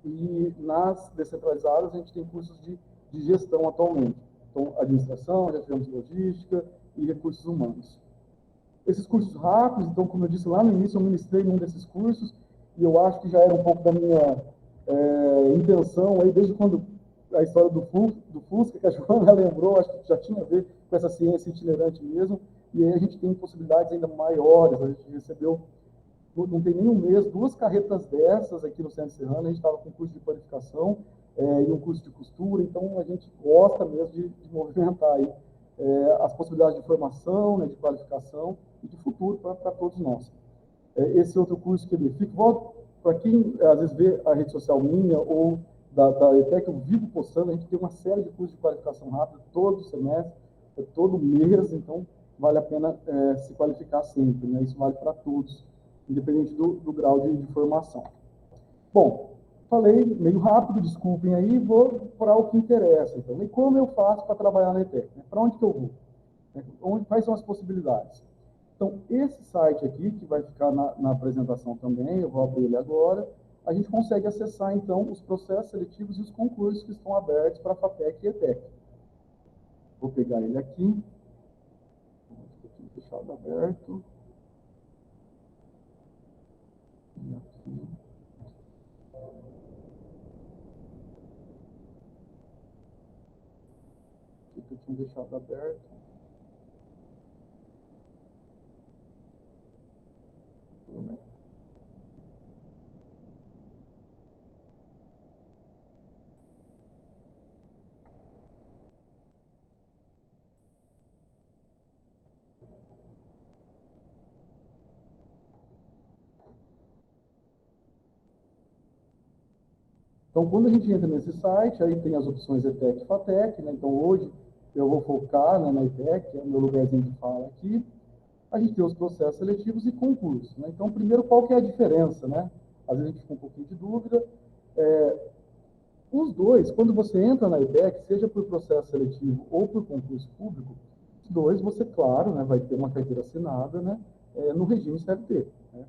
E nas descentralizadas, a gente tem cursos de gestão atualmente. Então, administração, já tivemos logística e recursos humanos. Esses cursos rápidos, então, como eu disse lá no início, eu ministrei num desses cursos, e eu acho que já era um pouco da minha intenção, aí, desde quando a história do Fusca, que a Joana lembrou, acho que já tinha a ver com essa ciência itinerante mesmo, e aí a gente tem possibilidades ainda maiores. A gente recebeu, não tem nem um mês, 2 carretas dessas aqui no Centro Serrano. A gente estava com um curso de qualificação e um curso de costura, então a gente gosta mesmo de movimentar aí as possibilidades de formação, né, de qualificação e de futuro para todos nós. Esse outro curso que ele fica, para quem às vezes vê a rede social minha ou da ETEC, eu vivo postando, a gente tem uma série de cursos de qualificação rápida todo semestre, todo mês, então vale a pena se qualificar sempre, né? Isso vale para todos, independente do grau de formação. Bom, falei meio rápido, desculpem aí, vou para o que interessa. Então, e como eu faço para trabalhar na ETEC? Né? Para onde que eu vou? Quais são as possibilidades? Então, esse site aqui, que vai ficar na apresentação também, eu vou abrir ele agora, a gente consegue acessar, então, os processos seletivos e os concursos que estão abertos para a FATEC e ETEC. Vou pegar ele aqui. Aqui fechado, aberto. E aqui. Aqui que eu tinha deixado aberto. Tudo bem. Então, quando a gente entra nesse site, aí tem as opções ETEC e FATEC, né? Então, hoje eu vou focar, né, na ETEC, que é o meu lugarzinho de fala aqui. A gente tem os processos seletivos e concursos, né? Então, primeiro, qual que é a diferença, né? Às vezes a gente fica um pouquinho de dúvida. Os dois, quando você entra na ETEC, seja por processo seletivo ou por concurso público, os dois, você, claro, né, vai ter uma carteira assinada, né, no regime CLT, né?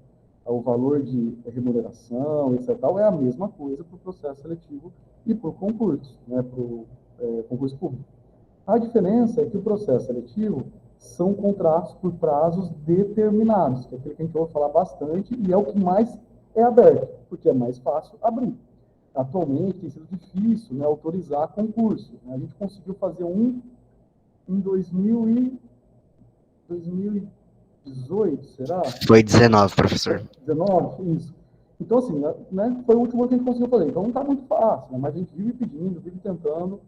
O valor de remuneração, etc., é a mesma coisa para o processo seletivo e para o concurso, né, para o concurso público. A diferença é que o processo seletivo são contratos por prazos determinados, que é aquilo que a gente ouve falar bastante e é o que mais é aberto, porque é mais fácil abrir. Atualmente tem sido difícil, né, autorizar concurso. Né? A gente conseguiu fazer um em 2018, será? Foi 19, professor. 19, isso. Então, assim, né, foi o último ano que a gente conseguiu fazer. Então, não está muito fácil, né, mas a gente vive pedindo, vive tentando,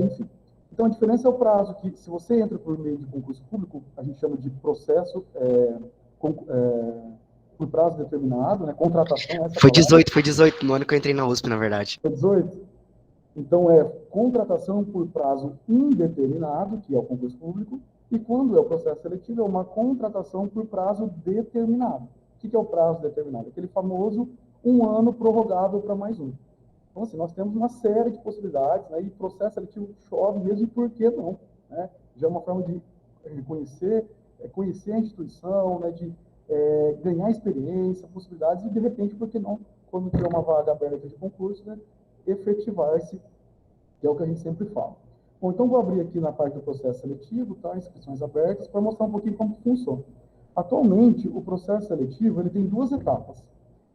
enfim. Então, a diferença é o prazo, que se você entra por meio de concurso público, a gente chama de processo por prazo determinado, né, contratação. Foi 18, no ano que eu entrei na USP, na verdade. Foi 18? Então, é contratação por prazo indeterminado, que é o concurso público, e quando é o processo seletivo, é uma contratação por prazo determinado. O que é o prazo determinado? Aquele famoso 1 ano prorrogável para mais um. Então, assim, nós temos uma série de possibilidades, né, e processo seletivo chove mesmo, e por que não? Né? Já é uma forma de conhecer a instituição, né, de ganhar experiência, possibilidades, e de repente, por que não, quando tiver uma vaga aberta de concurso, né, efetivar-se, que é o que a gente sempre fala. Bom, então vou abrir aqui na parte do processo seletivo, tá? Inscrições abertas, para mostrar um pouquinho como funciona. Atualmente, o processo seletivo ele tem 2 etapas.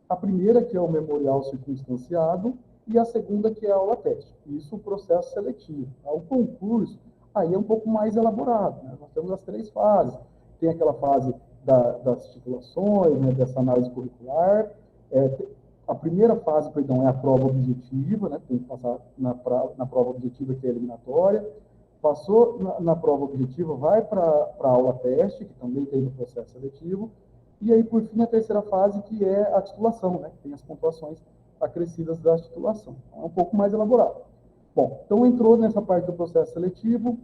A primeira, que é o memorial circunstanciado, e a segunda, que é a aula teste. Isso, o processo seletivo. Tá? O concurso, aí é um pouco mais elaborado. Né? Nós temos as 3 fases. Tem aquela fase das titulações, né, dessa análise curricular. A primeira fase, perdão, é a prova objetiva, né? Tem que passar na prova objetiva, que é eliminatória. Passou na prova objetiva, vai para a aula teste, que também tem no processo seletivo. E aí, por fim, a terceira fase, que é a titulação, né? Tem as pontuações acrescidas da titulação. É um pouco mais elaborado. Bom, então entrou nessa parte do processo seletivo.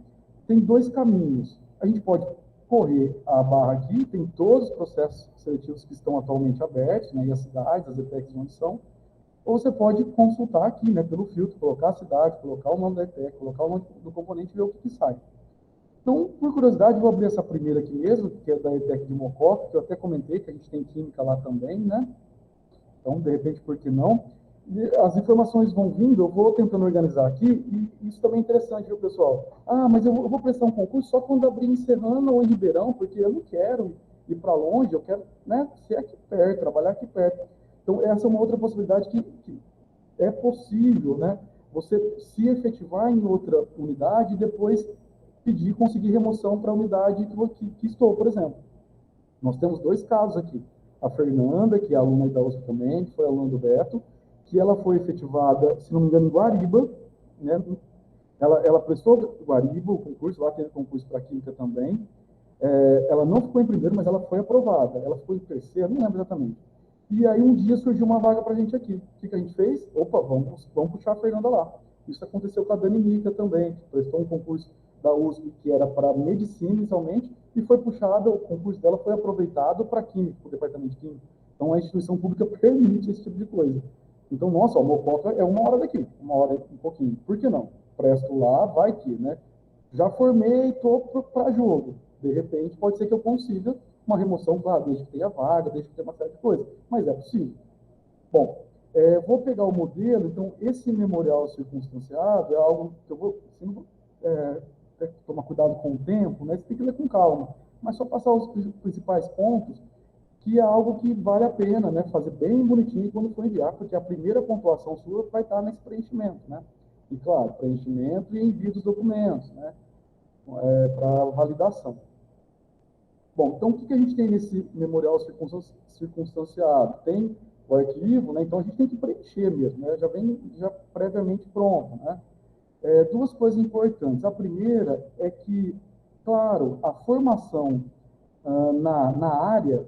Tem 2 caminhos. A gente pode correr a barra aqui, tem todos os processos seletivos que estão atualmente abertos, né, e as cidades, as ETECs onde são, ou você pode consultar aqui, né, pelo filtro, colocar a cidade, colocar o nome da ETEC, colocar o nome do componente e ver o que sai. Então, por curiosidade, vou abrir essa primeira aqui mesmo, que é da ETEC de Mococa, que eu até comentei que a gente tem química lá também, né? Então, de repente, por que não? E as informações vão vindo, eu vou tentando organizar aqui, e isso também é interessante, viu, pessoal? Ah, mas eu vou prestar um concurso só quando abrir em Serrana ou em Ribeirão, porque eu não quero ir para longe, eu quero, né, ser aqui perto, trabalhar aqui perto. Então, essa é uma outra possibilidade que é possível, né? Você se efetivar em outra unidade e depois conseguir remoção para a unidade que estou, por exemplo. Nós temos 2 casos aqui. A Fernanda, que é aluna da USP também, que foi aluna do Beto, que ela foi efetivada, se não me engano, em Guariba, né? Ela prestou Guariba, o concurso, lá tem concurso para Química também. Ela não ficou em primeiro, mas ela foi aprovada. Ela ficou em terceiro, não lembro exatamente. E aí um dia surgiu uma vaga para a gente aqui. O que a gente fez? Opa, vamos puxar a Fernanda lá. Isso aconteceu com a Dani Mica também, que prestou um concurso da USP, que era para medicina inicialmente, e foi puxado, o concurso dela foi aproveitado para Química, para o departamento de Química. Então a instituição pública permite esse tipo de coisa. Então, nossa, o Mococa é 1 hora daqui, 1 hora e um pouquinho. Por que não? Presto lá, vai que, né? Já formei, estou para jogo. De repente, pode ser que eu consiga uma remoção, claro, desde que tenha vaga, desde que tenha uma série de coisas. Mas é possível. Bom, vou pegar o modelo, então, esse memorial circunstanciado é algo que eu vou tomar cuidado com o tempo, né? Você tem que ler com calma. Mas só passar os principais pontos, que é algo que vale a pena, né, fazer bem bonitinho quando for enviar, porque a primeira pontuação sua vai estar nesse preenchimento, né? E, claro, preenchimento e envio dos documentos, né, para validação. Bom, então, o que a gente tem nesse memorial circunstanciado? Tem o arquivo, né, então a gente tem que preencher mesmo, né, já vem previamente pronto, né? 2 coisas importantes. A primeira é que, claro, a formação na área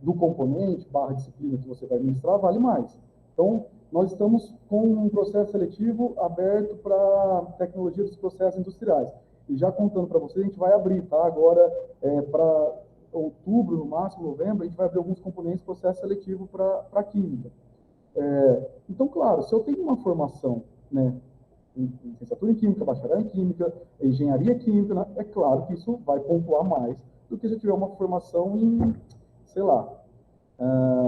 do componente, /disciplina que você vai ministrar, vale mais. Então, nós estamos com um processo seletivo aberto para tecnologia dos processos industriais. E já contando para vocês, a gente vai abrir, tá? Agora, para outubro, no máximo, novembro, a gente vai abrir alguns componentes de processo seletivo para química. Então, claro, se eu tenho uma formação, né, em licenciatura em química, bacharel em química, engenharia química, né, é claro que isso vai pontuar mais do que se eu tiver uma formação em, sei lá,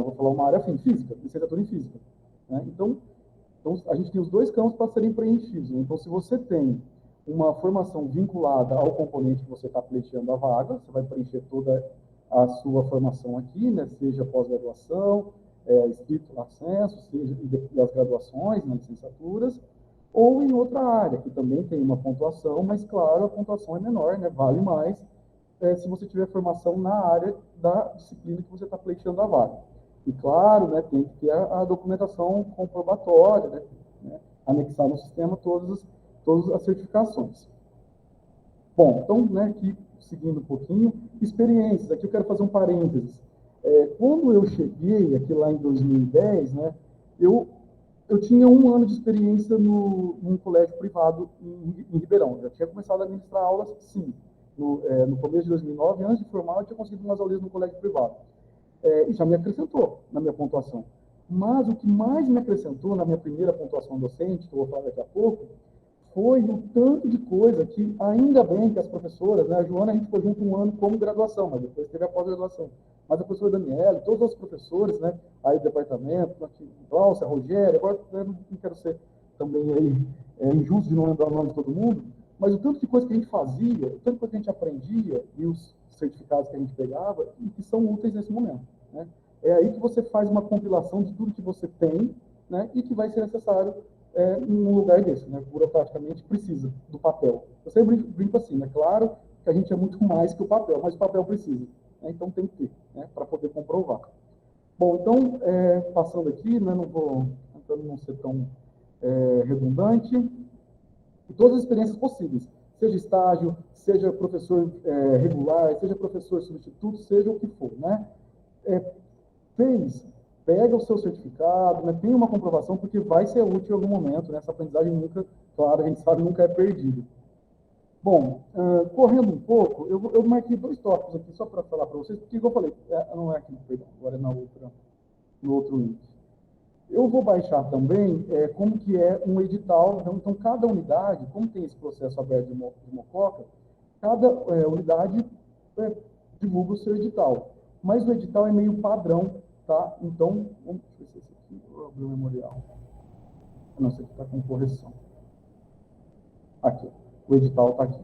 vou falar uma área afim, física, licenciatura em física. Né? Então, a gente tem os 2 campos para serem preenchidos. Né? Então, se você tem uma formação vinculada ao componente que você está pleiteando a vaga, você vai preencher toda a sua formação aqui, né, seja pós-graduação, estrito ascenso, seja e as graduações, né, licenciaturas, ou em outra área, que também tem uma pontuação, mas, claro, a pontuação é menor, né, vale mais se você tiver formação na área da disciplina que você está pleiteando a vaga. E, claro, né, tem que ter a documentação comprobatória, né, anexar no sistema todas as certificações. Bom, então, né, aqui, seguindo um pouquinho, experiências. Aqui eu quero fazer um parênteses. Quando eu cheguei aqui lá em 2010, né, eu tinha 1 ano de experiência num colégio privado em Ribeirão. Já tinha começado a ministrar aulas, sim. No começo de 2009, antes de formar, eu tinha conseguido umas aulas no colégio privado. E já me acrescentou na minha pontuação. Mas o que mais me acrescentou na minha primeira pontuação docente, que eu vou falar daqui a pouco, foi o tanto de coisa que, ainda bem que as professoras, né, a Joana, a gente foi junto 1 ano como graduação, mas depois teve a pós-graduação. Mas a professora Daniela, todos os professores, né, aí do departamento, Glaucia, Rogério, agora eu não quero ser também aí, injusto de não lembrar o nome de todo mundo, mas o tanto de coisa que a gente fazia, o tanto de coisa que a gente aprendia e os certificados que a gente pegava, e que são úteis nesse momento, né? É aí que você faz uma compilação de tudo que você tem, né, e que vai ser necessário em um lugar desse, né? Burocraticamente precisa do papel. Eu sempre brinco assim, é claro que a gente é muito mais que o papel, mas o papel precisa, né? Então tem que ter, né, para poder comprovar. Bom, então, passando aqui, né, tentando não ser tão redundante, e todas as experiências possíveis, seja estágio, seja professor regular, seja professor substituto, seja o que for, né? Pega o seu certificado, né, tem uma comprovação, porque vai ser útil em algum momento, né? Essa aprendizagem nunca, claro, a gente sabe, nunca é perdida. Bom, correndo um pouco, eu marquei 2 tópicos aqui, só para falar para vocês, porque, como eu falei, não é aqui, perdão, agora é no outro link. Eu vou baixar também como que é um edital, então cada unidade, como tem esse processo aberto de Mococa, cada unidade divulga o seu edital. Mas o edital é meio padrão, tá? Então, vamos ver se esse aqui, vou abrir o memorial. Não, esse aqui está com correção. Aqui, o edital está aqui.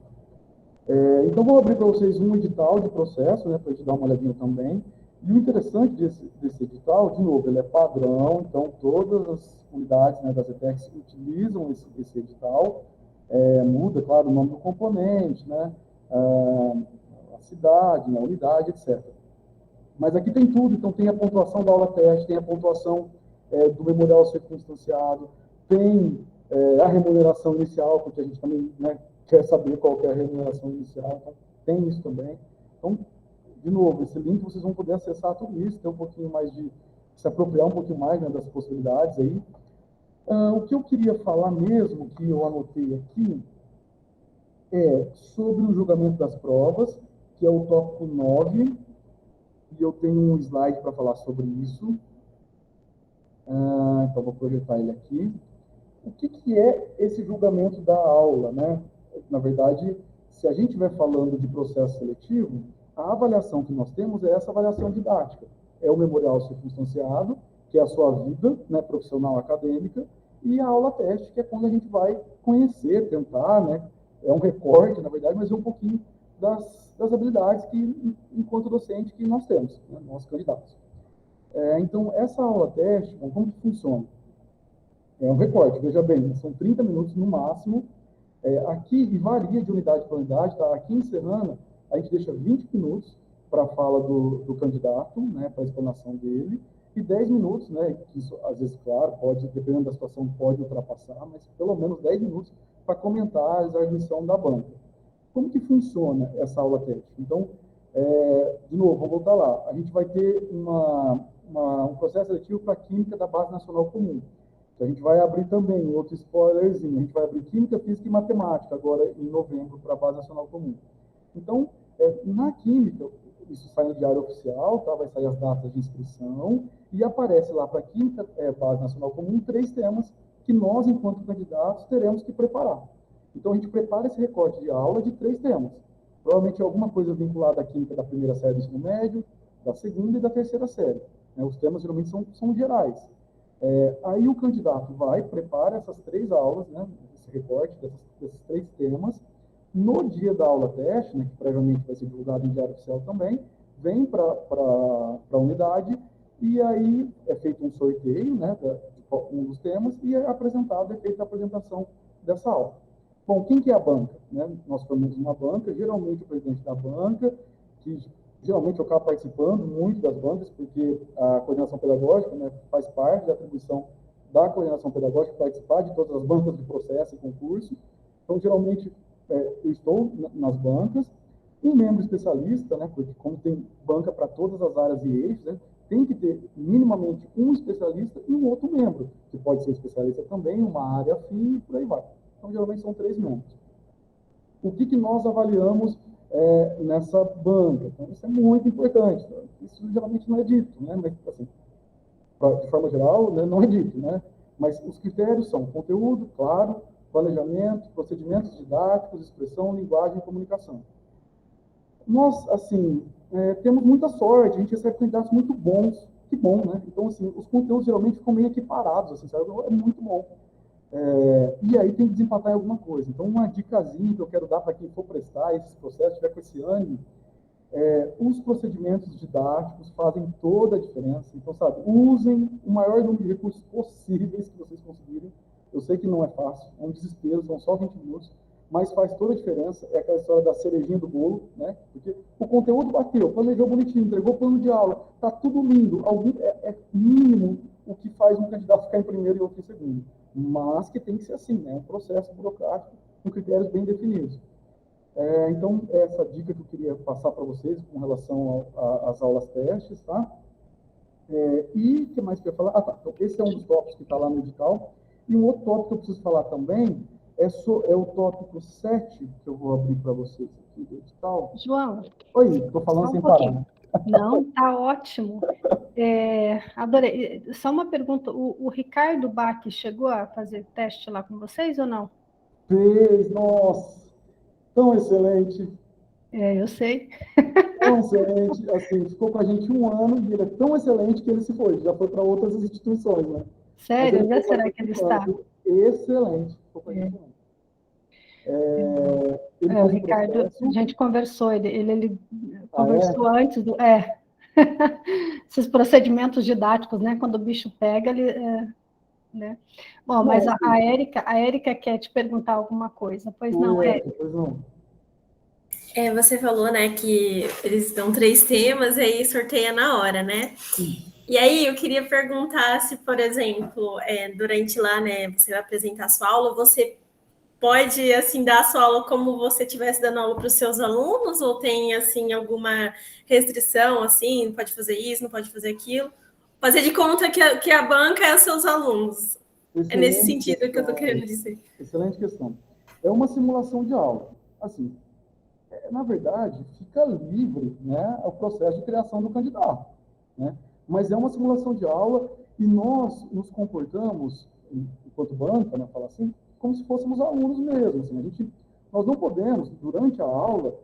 Então, vou abrir para vocês um edital de processo, né, para a gente dar uma olhadinha também. E o interessante desse edital, de novo, ele é padrão, então todas as unidades, né, das ETECs utilizam esse edital. Muda, claro, o nome do componente, né, a cidade, né, a unidade, etc. Mas aqui tem tudo, então tem a pontuação da aula teste, tem a pontuação do memorial circunstanciado, tem a remuneração inicial, porque a gente também, né, quer saber qual que é a remuneração inicial, então tem isso também. Então, de novo, esse link vocês vão poder acessar tudo isso, ter um pouquinho mais se apropriar um pouquinho mais, né, das possibilidades aí. O que eu queria falar mesmo, que eu anotei aqui, é sobre o julgamento das provas, que é o tópico 9, e eu tenho um slide para falar sobre isso. Então, vou projetar ele aqui. O que é esse julgamento da aula, né? Na verdade, se a gente estiver falando de processo seletivo, a avaliação que nós temos é essa avaliação didática. É o memorial circunstanciado, que é a sua vida, né, profissional acadêmica, e a aula teste, que é quando a gente vai conhecer, tentar, né? É um recorte, na verdade, mas é um pouquinho das habilidades que, enquanto docente, que nós temos, né, nossos candidatos. Então, essa aula teste, como que funciona? É um recorte, veja bem, são 30 minutos no máximo. Aqui, e varia de unidade para unidade, tá? Aqui encerrando, a gente deixa 20 minutos para a fala do candidato, né, para a explanação dele, e 10 minutos, né, que isso, às vezes, claro, pode, dependendo da situação, pode ultrapassar, mas pelo menos 10 minutos para comentar a admissão da banca. Como que funciona essa aula teste? Então, de novo, vamos voltar lá. A gente vai ter um processo seletivo para a Química da Base Nacional Comum. A gente vai abrir também, outro spoilerzinho, a gente vai abrir Química, Física e Matemática, agora em novembro, para a Base Nacional Comum. Então, na Química, isso sai no Diário Oficial, tá? Vai sair as datas de inscrição, e aparece lá para a Química, Base Nacional Comum, 3 temas que nós, enquanto candidatos, teremos que preparar. Então, a gente prepara esse recorte de aula de 3 temas. Provavelmente alguma coisa vinculada à Química da primeira série do ensino médio, da segunda e da terceira série. Os temas, geralmente, são gerais. Aí o candidato prepara essas 3 aulas, né, esse recorte desses 3 temas. No dia da aula teste, né, que previamente vai ser divulgado em Diário Oficial também, vem para a unidade e aí é feito um sorteio, né, de um dos temas e é feita a apresentação dessa aula. Bom, quem que é a banca? Né? Nós formamos uma banca, geralmente o presidente da banca, que geralmente eu acabo participando muito das bancas, porque a coordenação pedagógica, né, faz parte da atribuição da coordenação pedagógica participar de todas as bancas de processo e concurso. Então, geralmente, eu estou nas bancas. Um membro especialista, né, porque como tem banca para todas as áreas e eixos, né, tem que ter minimamente um especialista e um outro membro, que pode ser especialista também, uma área afim e por aí vai. Então, geralmente, são 3 membros. O que nós avaliamos nessa banca? Então, isso é muito importante. Isso geralmente não é dito, né? Mas, assim, de forma geral, né, não é dito, né? Mas os critérios são conteúdo, claro, planejamento, procedimentos didáticos, expressão, linguagem e comunicação. Nós, assim, temos muita sorte, a gente recebe candidatos muito bons, que bom, né? Então, assim, os conteúdos geralmente ficam meio equiparados, assim, sabe? É muito bom. E aí tem que desempatar em alguma coisa. Então, uma dicasinha que eu quero dar para quem for prestar esse processo, tiver com esse ânimo, os procedimentos didáticos fazem toda a diferença. Então, sabe, usem o maior número de recursos possíveis que vocês conseguirem. Eu sei que não é fácil, é um desespero, são só 20 minutos, mas faz toda a diferença. É aquela história da cerejinha do bolo, né? Porque o conteúdo bateu, planejou bonitinho, entregou plano de aula, tá tudo lindo. É mínimo o que faz um candidato ficar em primeiro e outro em segundo. Mas que tem que ser assim, né? Um processo burocrático com critérios bem definidos. Então, essa dica que eu queria passar para vocês com relação às aulas testes, tá? E o que mais que eu ia falar? Tá. Então, esse é um dos tópicos que está lá no edital. E um outro tópico que eu preciso falar também é o tópico 7, que eu vou abrir para vocês aqui do edital. João. Oi, estou falando sem parar. Não, tá ótimo. Adorei. Só uma pergunta, o Ricardo Bach chegou a fazer teste lá com vocês ou não? Fez, nossa, tão excelente. Eu sei. Tão excelente, assim, ficou com a gente 1 ano e ele é tão excelente que ele se foi, já foi para outras instituições, né? Sério? Onde será que ele está? Excelente, ficou com a gente 1 ano. O Ricardo, a gente conversou, ele conversou antes do... esses procedimentos didáticos, né? Quando o bicho pega, ele... né? Bom, mas a Érica quer te perguntar alguma coisa, pois não, Érica? Pois não. Você falou, né, que eles dão 3 temas e aí sorteia na hora, né? E aí eu queria perguntar se, por exemplo, durante lá, né, você vai apresentar a sua aula, você pode, assim, dar a sua aula como você estivesse dando aula para os seus alunos, ou tem, assim, alguma restrição, assim, não pode fazer isso, não pode fazer aquilo? Fazer de conta que a banca é os seus alunos. É nesse sentido que eu estou querendo dizer. Excelente questão. É uma simulação de aula. Assim, na verdade, fica livre, né, o processo de criação do candidato, né? Mas é uma simulação de aula e nós nos comportamos, enquanto banca, né, fala assim, como se fôssemos alunos mesmo. Assim, nós não podemos, durante a aula,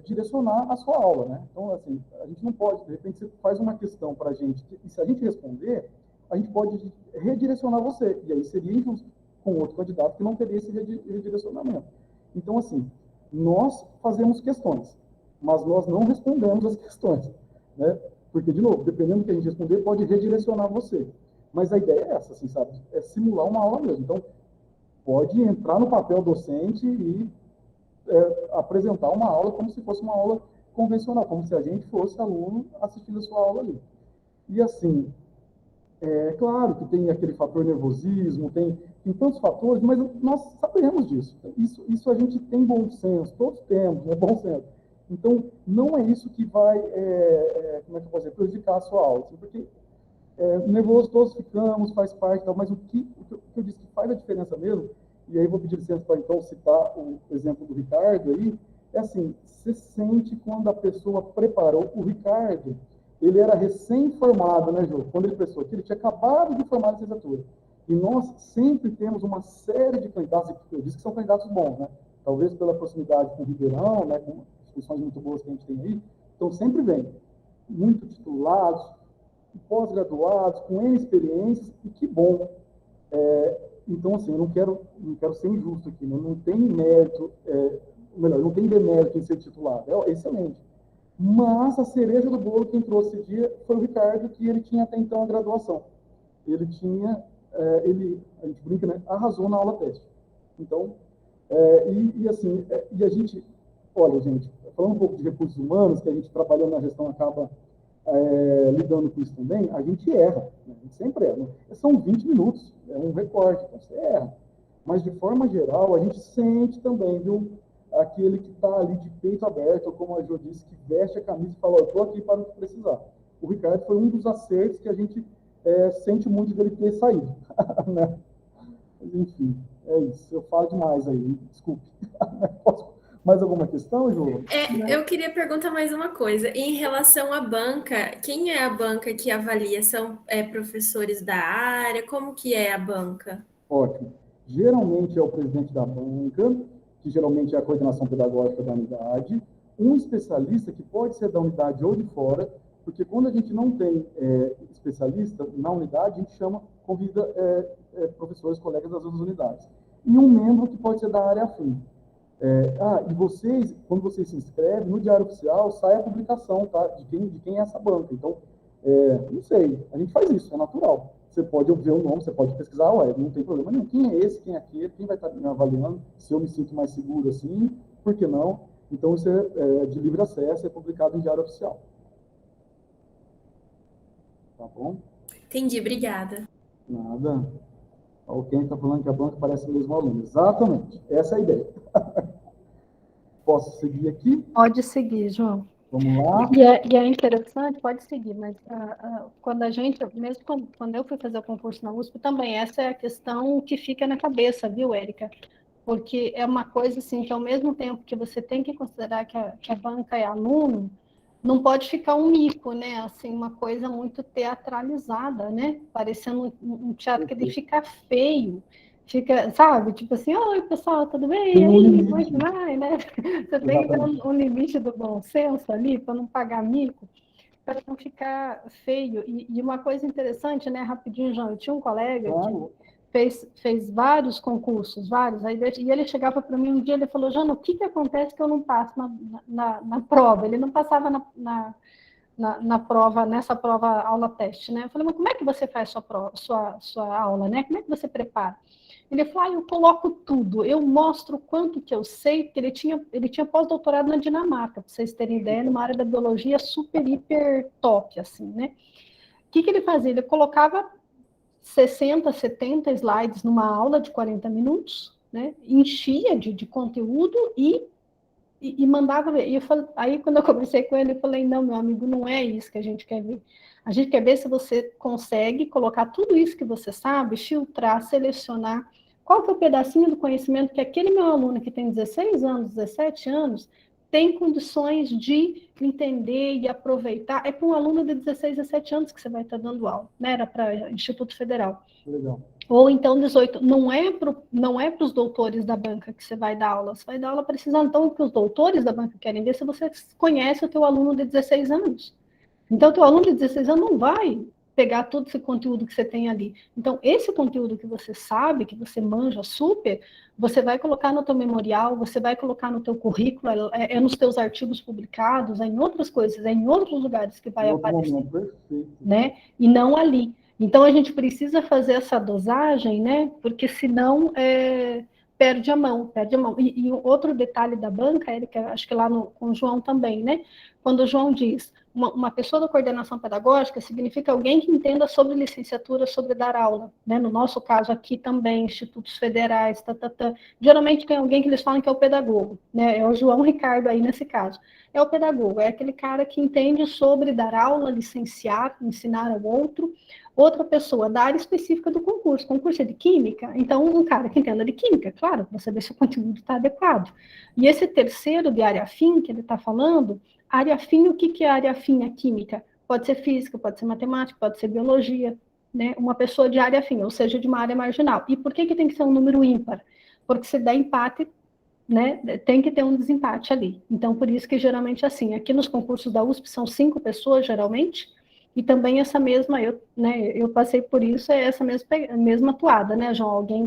direcionar a sua aula, né? Então, assim, a gente não pode, de repente, você faz uma questão para a gente, e se a gente responder, a gente pode redirecionar você, e aí seria injusto com outro candidato que não teria esse redirecionamento. Então, assim, nós fazemos questões, mas nós não respondemos as questões, né? Porque, de novo, dependendo do que a gente responder, pode redirecionar você. Mas a ideia é essa, assim, sabe? É simular uma aula mesmo. Então, pode entrar no papel docente e apresentar uma aula como se fosse uma aula convencional, como se a gente fosse aluno assistindo a sua aula ali. E, assim, claro que tem aquele fator nervosismo, tem tantos fatores, mas nós sabemos disso. Isso a gente tem bom senso, todos temos, né, bom senso. Então, não é isso que vai, como é que eu posso dizer, prejudicar a sua aula. Assim, porque nervoso todos ficamos, faz parte, mas o que eu disse que faz a diferença mesmo, e aí vou pedir licença para então citar o exemplo do Ricardo aí, é assim, você sente quando a pessoa preparou. O Ricardo, ele era recém-formado, né, Jô? Quando ele pensou que ele tinha acabado de formar a licenciatura. E nós sempre temos uma série de candidatos, eu disse que são candidatos bons, né? Talvez pela proximidade com o Ribeirão, né, com instituições muito boas que a gente tem aí, então sempre vem muito titulados, pós-graduados, com N experiências, e que bom. Então, assim, eu não quero ser injusto aqui, né? Não tem mérito, melhor, não tem demérito em ser titular, é excelente. Mas a cereja do bolo quem trouxe esse dia foi o Ricardo, que ele tinha até então a graduação. Ele tinha, a gente brinca, né? Arrasou na aula teste. Então, assim, e a gente, olha, gente, falando um pouco de recursos humanos, que a gente trabalhando na gestão acaba lidando com isso também, a gente erra, né? A gente sempre erra. São 20 minutos, é um recorte, então você erra. Mas, de forma geral, a gente sente também, viu, aquele que está ali de peito aberto, ou como a Jo disse, que veste a camisa e fala, eu estou aqui para o que precisar. O Ricardo foi um dos acertos que a gente sente muito dele ter saído. Né? Mas, enfim, é isso. Eu falo demais aí, desculpe. Mais alguma questão, Ju? Eu queria perguntar mais uma coisa. Em relação à banca, quem é a banca que avalia? São professores da área? Como que é a banca? Ótimo. Geralmente é o presidente da banca, que geralmente é a coordenação pedagógica da unidade, um especialista que pode ser da unidade ou de fora, porque quando a gente não tem especialista na unidade, a gente convida professores, colegas das outras unidades. E um membro que pode ser da área afim. E vocês, quando vocês se inscrevem, no Diário Oficial sai a publicação, tá? De quem é essa banca. Então, não sei, a gente faz isso, é natural. Você pode ver o nome, você pode pesquisar, não tem problema nenhum. Quem é esse, quem é aquele, quem vai estar me avaliando, se eu me sinto mais seguro assim, por que não? Então, isso é de livre acesso, é publicado em Diário Oficial. Tá bom? Entendi, obrigada. Nada. Alguém está falando que a banca parece mesmo aluno. Exatamente, essa é a ideia. Posso seguir aqui? Pode seguir, João. Vamos lá. E é interessante, pode seguir, mas quando a gente, mesmo quando eu fui fazer o concurso na USP, também essa é a questão que fica na cabeça, viu, Érica? Porque é uma coisa assim, que ao mesmo tempo que você tem que considerar que a banca é aluno, não pode ficar um mico, né? Assim, uma coisa muito teatralizada, né? Parecendo um teatro que ele fica feio. Fica, sabe? Tipo assim, oi, pessoal, tudo bem? E aí, como é que vai, né? Você tem que ter um limite do bom senso ali, para não pagar mico, para não ficar feio. E uma coisa interessante, né? Rapidinho, João, eu tinha um colega que fez vários concursos, e ele chegava para mim um dia, ele falou, Jana, o que acontece que eu não passo na prova? Ele não passava na prova, nessa prova aula-teste, né? Eu falei, mas como é que você faz sua aula, né? Como é que você prepara? Ele falou, eu coloco tudo, eu mostro o quanto que eu sei, porque ele tinha pós-doutorado na Dinamarca, para vocês terem ideia, numa área da biologia super, hiper top, assim, né? O que ele fazia? Ele colocava 60, 70 slides numa aula de 40 minutos, né? Enchia de conteúdo e mandava ver. Aí, quando eu conversei com ele, eu falei, não, meu amigo, não é isso que a gente quer ver. A gente quer ver se você consegue colocar tudo isso que você sabe, filtrar, selecionar, qual que é o pedacinho do conhecimento que aquele meu aluno que tem 16 anos, 17 anos, tem condições de entender e aproveitar. É para um aluno de 16, 17 anos que você vai estar dando aula, né? Era para Instituto Federal. Legal. Ou então 18. Não é para os doutores da banca que você vai dar aula. Você vai dar aula precisando. Então, o que os doutores da banca querem ver se você conhece o teu aluno de 16 anos. Então, o teu aluno de 16 anos não vai pegar todo esse conteúdo que você tem ali. Então, esse conteúdo que você sabe, que você manja super, você vai colocar no teu memorial, você vai colocar no teu currículo, é nos teus artigos publicados, é em outras coisas, é em outros lugares que vai aparecer, né? E não ali. Então, a gente precisa fazer essa dosagem, né? Porque senão perde a mão. E outro detalhe da banca, Érica, acho que lá com o João também, né? Quando o João diz uma pessoa da coordenação pedagógica, significa alguém que entenda sobre licenciatura, sobre dar aula, né? No nosso caso aqui também, institutos federais, geralmente tem alguém que eles falam que é o pedagogo, né? É o João Ricardo aí nesse caso. É o pedagogo, é aquele cara que entende sobre dar aula, licenciar, ensinar ao outro. Outra pessoa da área específica do concurso. O concurso é de química, então um cara que entenda de química, claro, para saber se o conteúdo está adequado. E esse terceiro de área afim que ele está falando, área afim, o que é área afim? A química. Pode ser física, pode ser matemática, pode ser biologia, né? Uma pessoa de área afim, ou seja, de uma área marginal. E por que tem que ser um número ímpar? Porque se der empate, né, tem que ter um desempate ali. Então, por isso que geralmente assim, aqui nos concursos da USP são 5 pessoas, geralmente, E também essa mesma, eu passei por isso, essa mesma atuada, né, João? Alguém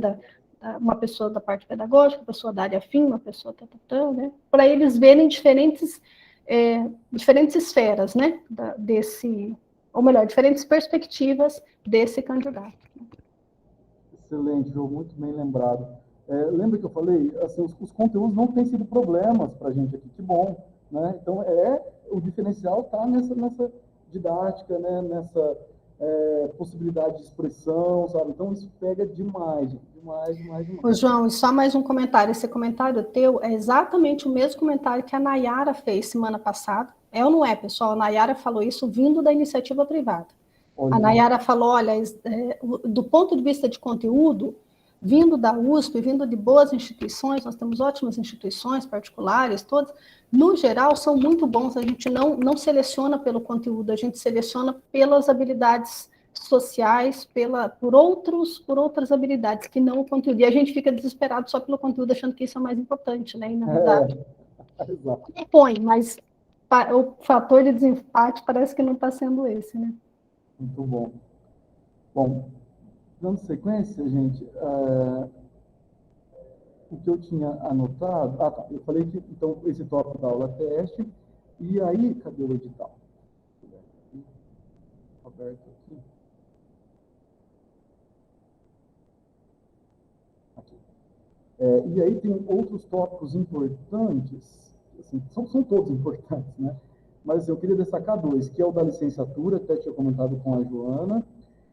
uma pessoa da parte pedagógica, uma pessoa da área fim, uma pessoa né? Para eles verem diferentes esferas, né? Ou melhor, diferentes perspectivas desse candidato. Excelente, João, muito bem lembrado. Lembra que eu falei, assim, os conteúdos não têm sido problemas para a gente aqui, que bom, né? Então, o diferencial está nessa didática, né? Nessa possibilidade de expressão, sabe? Então, isso pega demais, demais. Ô, João, e só mais um comentário. Esse comentário teu é exatamente o mesmo comentário que a Nayara fez semana passada. É ou não é, pessoal? A Nayara falou isso vindo da iniciativa privada. A Nayara falou, olha, do ponto de vista de conteúdo, vindo da USP, vindo de boas instituições, nós temos ótimas instituições particulares, todas, no geral, são muito bons. A gente não seleciona pelo conteúdo, a gente seleciona pelas habilidades sociais, por outras habilidades, que não o conteúdo. E a gente fica desesperado só pelo conteúdo, achando que isso é mais importante, né? E, na verdade, põe, mas o fator de desempate parece que não está sendo esse, né? Muito bom. Bom, dando sequência, gente, o que eu tinha anotado... tá, eu falei que, então, esse tópico da aula teste, e aí, cadê o edital? Aberto aqui. Aqui. E aí tem outros tópicos importantes, assim, são todos importantes, né? Mas eu queria destacar dois, que é o da licenciatura, até tinha comentado com a Joana,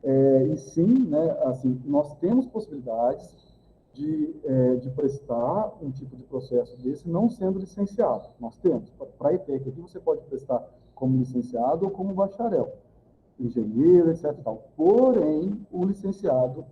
e sim, né, assim, nós temos possibilidades de prestar um tipo de processo desse não sendo licenciado. Nós temos. Para a ETEC aqui você pode prestar como licenciado ou como bacharel, engenheiro, etc. Tal. Porém, o licenciado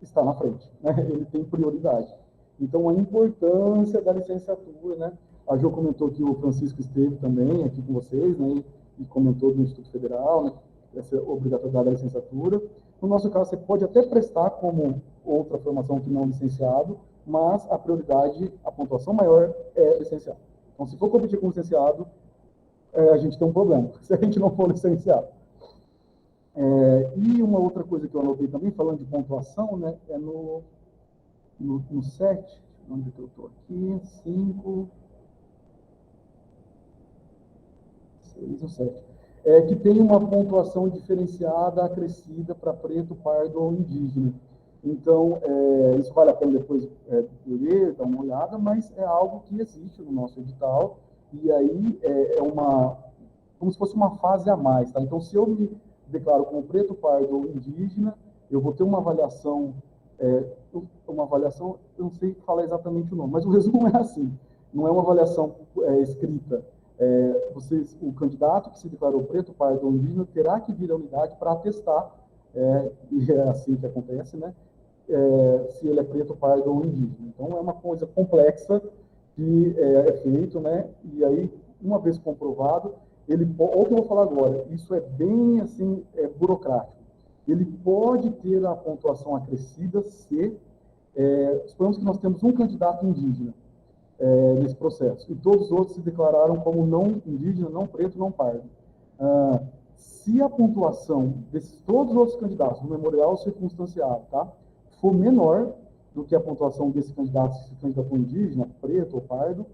está na frente, né? Ele tem prioridade. Então, a importância da licenciatura, né? A Jo comentou que o Francisco esteve também aqui com vocês, né? E comentou do Instituto Federal, né? Essa obrigatoriedade da licenciatura. No nosso caso, você pode até prestar como outra formação que não licenciado, mas a prioridade, a pontuação maior é licenciado. Então, se for competir com licenciado, a gente tem um problema, se a gente não for licenciado. E uma outra coisa que eu anotei também, falando de pontuação, né? É no 7, onde eu estou aqui, 5... 6 ou 7, que tem uma pontuação diferenciada, acrescida para preto, pardo ou indígena. Então, isso vale a pena depois ler, dar uma olhada, mas é algo que existe no nosso edital, e aí como se fosse uma fase a mais, tá? Então, se eu me declaro como preto, pardo ou indígena, eu vou ter uma avaliação, eu não sei falar exatamente o nome, mas o resumo é assim, não é uma avaliação escrita. O candidato que se declarou preto, pardo ou indígena terá que vir à unidade para atestar, e é assim que acontece, né? Se ele é preto, pardo ou indígena. Então, é uma coisa complexa que é feito, né? E aí, uma vez comprovado, o que eu vou falar agora, isso é bem, assim, burocrático. Ele pode ter a pontuação acrescida se, suponhamos que nós temos um candidato indígena, nesse processo. E todos os outros se declararam como não indígena, não preto, não pardo. Se a pontuação desses todos os outros candidatos no memorial circunstanciado, tá, for menor do que a pontuação desse candidato, se candidato indígena, preto ou pardo,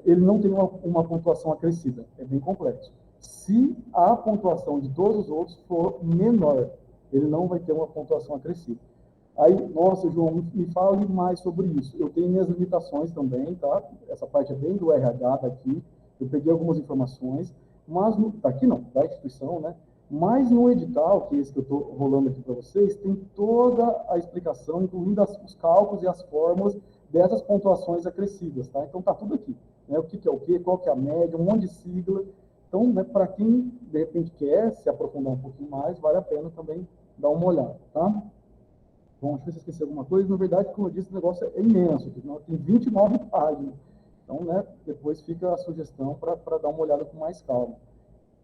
ele não tem uma pontuação acrescida. É bem complexo. Se a pontuação de todos os outros for menor, ele não vai ter uma pontuação acrescida. Aí, nossa, João, me fale mais sobre isso. Eu tenho minhas limitações também, tá? Essa parte é bem do RH daqui. Eu peguei algumas informações, mas daqui não, da instituição, né? Mas no edital, que é esse que eu estou rolando aqui para vocês, tem toda a explicação, incluindo os cálculos e as fórmulas dessas pontuações acrescidas, tá? Então, tá tudo aqui, né? O que é o quê, qual que é a média, um monte de sigla. Então, né, para quem, de repente, quer se aprofundar um pouquinho mais, vale a pena também dar uma olhada, tá? Bom, deixa eu ver se eu esqueci alguma coisa. Na verdade, como eu disse, o negócio é imenso. Tem 29 páginas. Então, né, depois fica a sugestão para dar uma olhada com mais calma.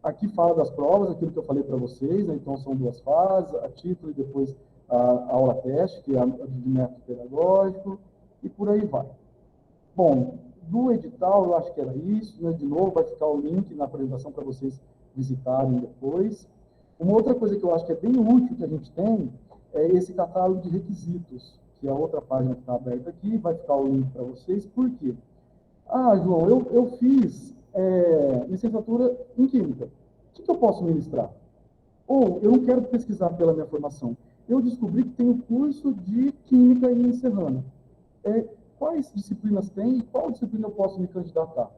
Aqui fala das provas, aquilo que eu falei para vocês, né? Então, são 2 fases, a título e depois a aula teste, que é a de método pedagógico, e por aí vai. Bom, do edital, eu acho que era isso, né? De novo, vai ficar o link na apresentação para vocês visitarem depois. Uma outra coisa que eu acho que é bem útil que a gente tem é esse catálogo de requisitos, que é a outra página que está aberta aqui, vai ficar o link para vocês. Por quê? Ah, João, eu fiz licenciatura em Química. O que eu posso ministrar? Ou eu não quero pesquisar pela minha formação. Eu descobri que tem o curso de Química em Serrana. Quais disciplinas tem e qual disciplina eu posso me candidatar?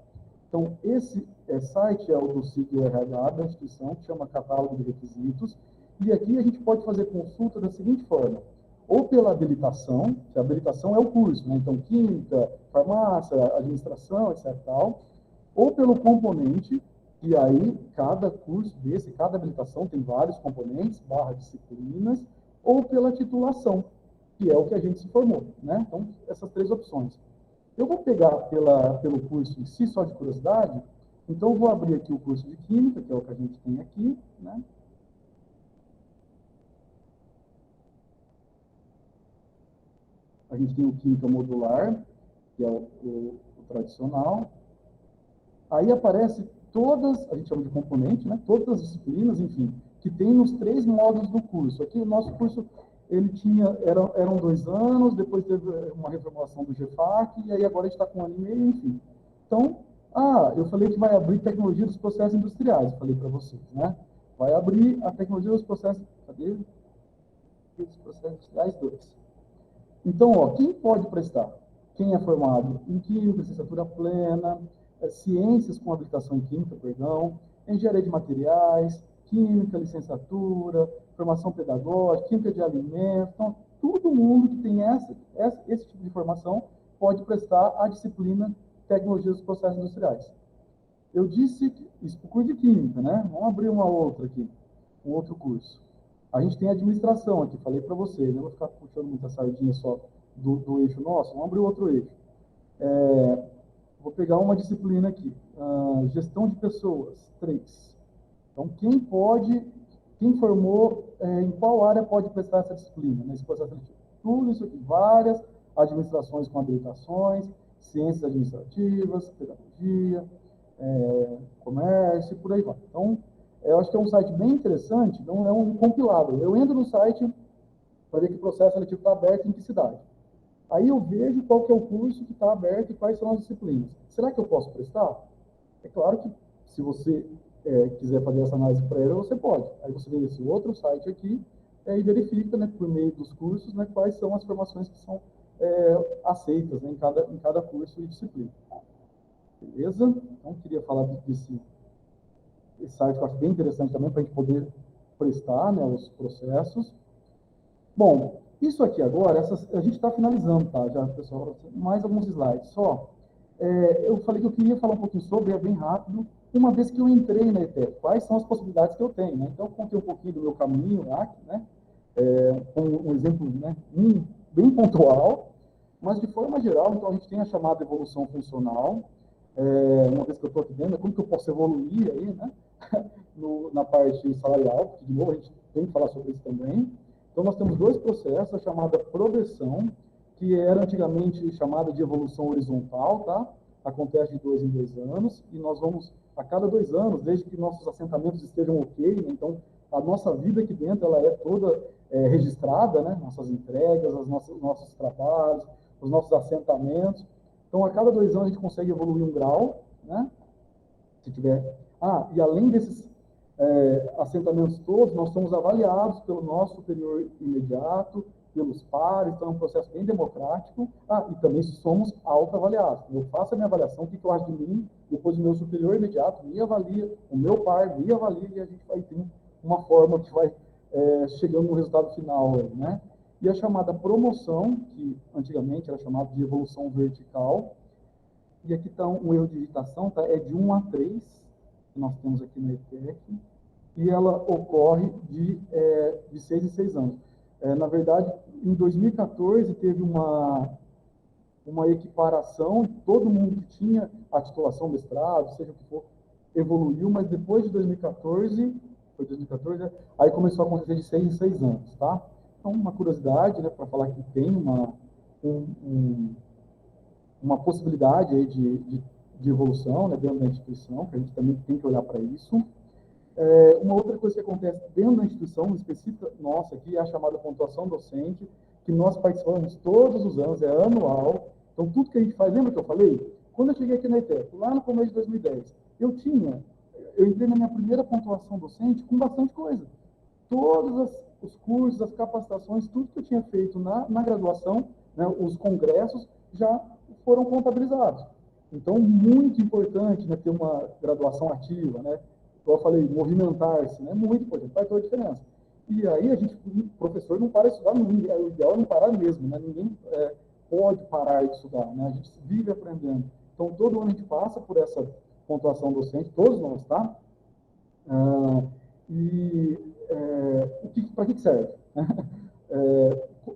Então, esse site é o do sítio RH da instituição, que chama Catálogo de Requisitos, e aqui a gente pode fazer consulta da seguinte forma, ou pela habilitação, que a habilitação é o curso, né? Então, Química, Farmácia, Administração, etc. Tal, ou pelo componente, e aí cada curso desse, cada habilitação tem vários componentes, /disciplinas, ou pela titulação, que é o que a gente se formou, né? Então, essas 3 opções. Eu vou pegar pelo curso em si, só de curiosidade, então eu vou abrir aqui o curso de Química, que é o que a gente tem aqui, né? A gente tem o Química Modular, que é o tradicional. Aí aparece todas, a gente chama de componente, né? Todas as disciplinas, enfim, que tem nos 3 módulos do curso. Aqui o nosso curso, ele eram 2 anos, depois teve uma reformulação do GFAC, e aí agora a gente está com 1 ano e meio, enfim. Então, eu falei que vai abrir tecnologia dos processos industriais, eu falei para vocês, né? Vai abrir a tecnologia dos processos, cadê? Dos processos industriais 2. Então, quem pode prestar? Quem é formado em Química, licenciatura plena, Ciências com habilitação em Química, Engenharia de Materiais, Química, licenciatura, Formação Pedagógica, Química de Alimentos. Então, todo mundo que tem esse tipo de formação pode prestar a disciplina Tecnologia dos Processos Industriais. Eu disse isso para o curso de Química, né? Vamos abrir uma outra aqui, um outro curso. A gente tem administração aqui, falei para vocês, não vou ficar puxando muita sardinha só do eixo nosso, vamos abrir outro eixo. Vou pegar uma disciplina aqui, gestão de pessoas, 3. Então, quem formou, em qual área pode prestar essa disciplina, nesse processo seletivo? Tudo isso aqui, várias administrações com habilitações, ciências administrativas, pedagogia, comércio, por aí vai. Então, eu acho que é um site bem interessante, então é um compilado. Eu entro no site para ver que o processo seletivo está aberto em que cidade. Aí eu vejo qual que é o curso que está aberto e quais são as disciplinas. Será que eu posso prestar? É claro que se você quiser fazer essa análise prévia, você pode. Aí você vê esse outro site aqui e verifica, né, por meio dos cursos, né, quais são as formações que são aceitas, né, em cada curso e disciplina. Beleza? Então, queria falar desse site que eu acho bem interessante também para a gente poder prestar, né, os processos. Bom, isso aqui agora, a gente está finalizando, tá? Já, pessoal, mais alguns slides só. Eu falei que eu queria falar um pouquinho sobre, bem rápido, uma vez que eu entrei na ETEC, quais são as possibilidades que eu tenho, né? Então, eu contei um pouquinho do meu caminho lá, né? Um exemplo, né, bem pontual, mas de forma geral, então a gente tem a chamada evolução funcional. Uma vez que eu estou aqui dentro, como que eu posso evoluir aí, né? Na parte salarial, porque de novo a gente tem que falar sobre isso também. Então, nós temos 2 processos, a chamada progressão, que era antigamente chamada de evolução horizontal, tá? Acontece de 2 em 2 anos, e nós vamos, a cada 2 anos, desde que nossos assentamentos estejam ok, né? Então, a nossa vida aqui dentro, ela é toda registrada, né? Nossas entregas, nossos trabalhos, os nossos assentamentos. Então, a cada 2 anos, a gente consegue evoluir um grau, né? Se tiver... e além desses assentamentos todos, nós somos avaliados pelo nosso superior imediato, pelos pares, então é um processo bem democrático. E também somos autoavaliados. Eu faço a minha avaliação, o que eu acho de mim, depois o meu superior imediato me avalia, o meu par me avalia, e a gente vai ter uma forma que vai chegando no resultado final, né? E a chamada promoção, que antigamente era chamada de evolução vertical, e aqui está um erro de digitação, tá? É de 1 a 3, que nós temos aqui na ETEC, e ela ocorre de 6 em 6 anos. Na verdade, em 2014, teve uma equiparação, todo mundo que tinha a titulação mestrado, seja o que for, evoluiu, mas depois de 2014, aí começou a acontecer de 6 em 6 anos, tá? Então, uma curiosidade, né, para falar que tem uma possibilidade aí de evolução, né, dentro da instituição, que a gente também tem que olhar para isso. Uma outra coisa que acontece dentro da instituição específica nossa aqui é a chamada pontuação docente, que nós participamos todos os anos, é anual. Então, tudo que a gente faz, lembra que eu falei? Quando eu cheguei aqui na ETEC, lá no começo de 2010, eu entrei na minha primeira pontuação docente com bastante coisa. Todos os cursos, as capacitações, tudo que eu tinha feito na graduação, né, os congressos, já foram contabilizados. Então, muito importante, né, ter uma graduação ativa, né? Como eu falei, movimentar-se, né? Muito importante, faz toda a diferença. E aí, o professor não para de estudar, o ideal é não parar mesmo, né? Ninguém pode parar de estudar, né? A gente vive aprendendo. Então, todo ano a gente passa por essa pontuação docente, todos nós, tá? Para que serve?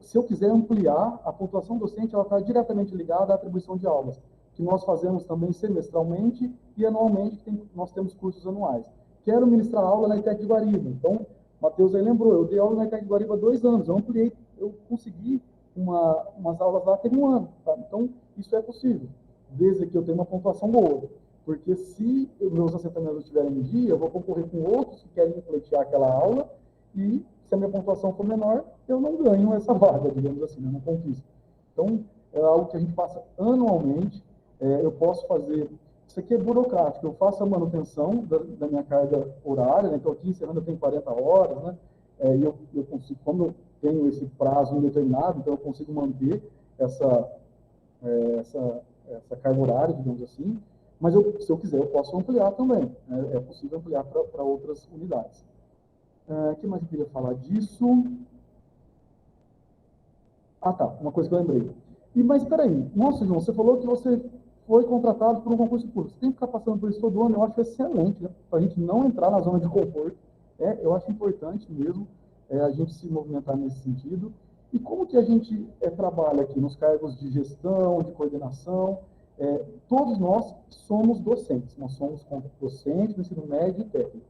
Se eu quiser ampliar, a pontuação docente ela está diretamente ligada à atribuição de aulas, que nós fazemos também semestralmente e anualmente, nós temos cursos anuais. Quero ministrar aula na ETEC de Guariba. Então, Matheus aí lembrou, eu dei aula na ETEC de Guariba há 2 anos, eu ampliei, eu consegui umas aulas lá tem 1 ano. Tá? Então, isso é possível, desde que eu tenha uma pontuação boa. Porque se meus assentamentos estiverem em dia, eu vou concorrer com outros que querem pleitear aquela aula, e se a minha pontuação for menor, eu não ganho essa vaga, digamos assim, eu não conquisto. Então, é algo que a gente passa anualmente. Eu posso fazer, isso aqui é burocrático, eu faço a manutenção da minha carga horária, né? Então aqui encerrando eu tenho 40 horas, né? E eu consigo, como eu tenho esse prazo indeterminado, então eu consigo manter essa carga horária, digamos assim, mas se eu quiser eu posso ampliar também, né? É possível ampliar para outras unidades. O que mais eu queria falar disso? Tá, uma coisa que eu lembrei. Mas espera aí, nossa, João, você falou que você foi contratado por um concurso público. Você tem que ficar passando por isso todo ano, eu acho excelente, né? Para a gente não entrar na zona de conforto. Eu acho importante mesmo a gente se movimentar nesse sentido. E como que a gente trabalha aqui nos cargos de gestão, de coordenação? Todos nós somos docentes, nós somos docentes do ensino médio e técnico,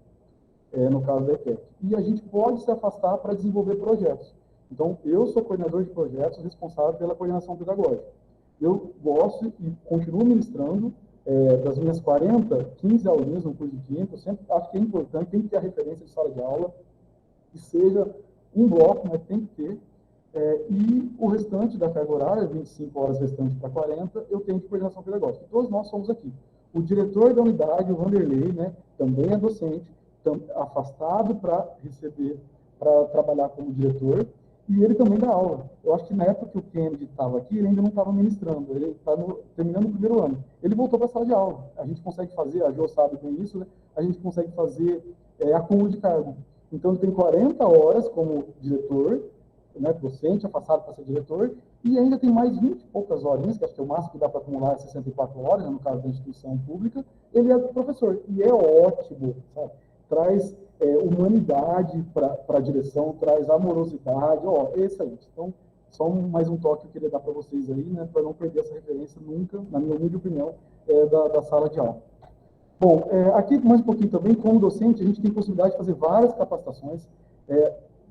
no caso da ETEC. E a gente pode se afastar para desenvolver projetos. Então, eu sou coordenador de projetos responsável pela coordenação pedagógica. Eu gosto e continuo ministrando das minhas 15 aulinhas no curso de química. Eu sempre acho que é importante, tem que ter a referência de sala de aula, que seja um bloco, mas tem que ter. E o restante da carga horária, 25 horas restantes para 40, eu tenho de coordenação pedagógica. Todos nós somos aqui. O diretor da unidade, o Vanderlei, né, também é docente, afastado para trabalhar como diretor, e ele também dá aula. Eu acho que na época que o Kennedy estava aqui, ele ainda não estava ministrando, ele está terminando o primeiro ano. Ele voltou para a sala de aula. A gente consegue fazer, a Jo sabe bem isso, né? A gente consegue fazer acúmulo de cargo. Então, ele tem 40 horas como diretor, né, docente, afastado para ser diretor, e ainda tem mais 20 e poucas horinhas, que acho que é o máximo que dá para acumular 64 horas, né, no caso da instituição pública. Ele é professor, e é ótimo, sabe? Traz humanidade para a direção, traz amorosidade, esse aí. Então, só mais um toque que eu queria dar para vocês aí, né, para não perder essa referência nunca, na minha humilde opinião, da sala de aula. Bom, aqui mais um pouquinho também, como docente, a gente tem possibilidade de fazer várias capacitações,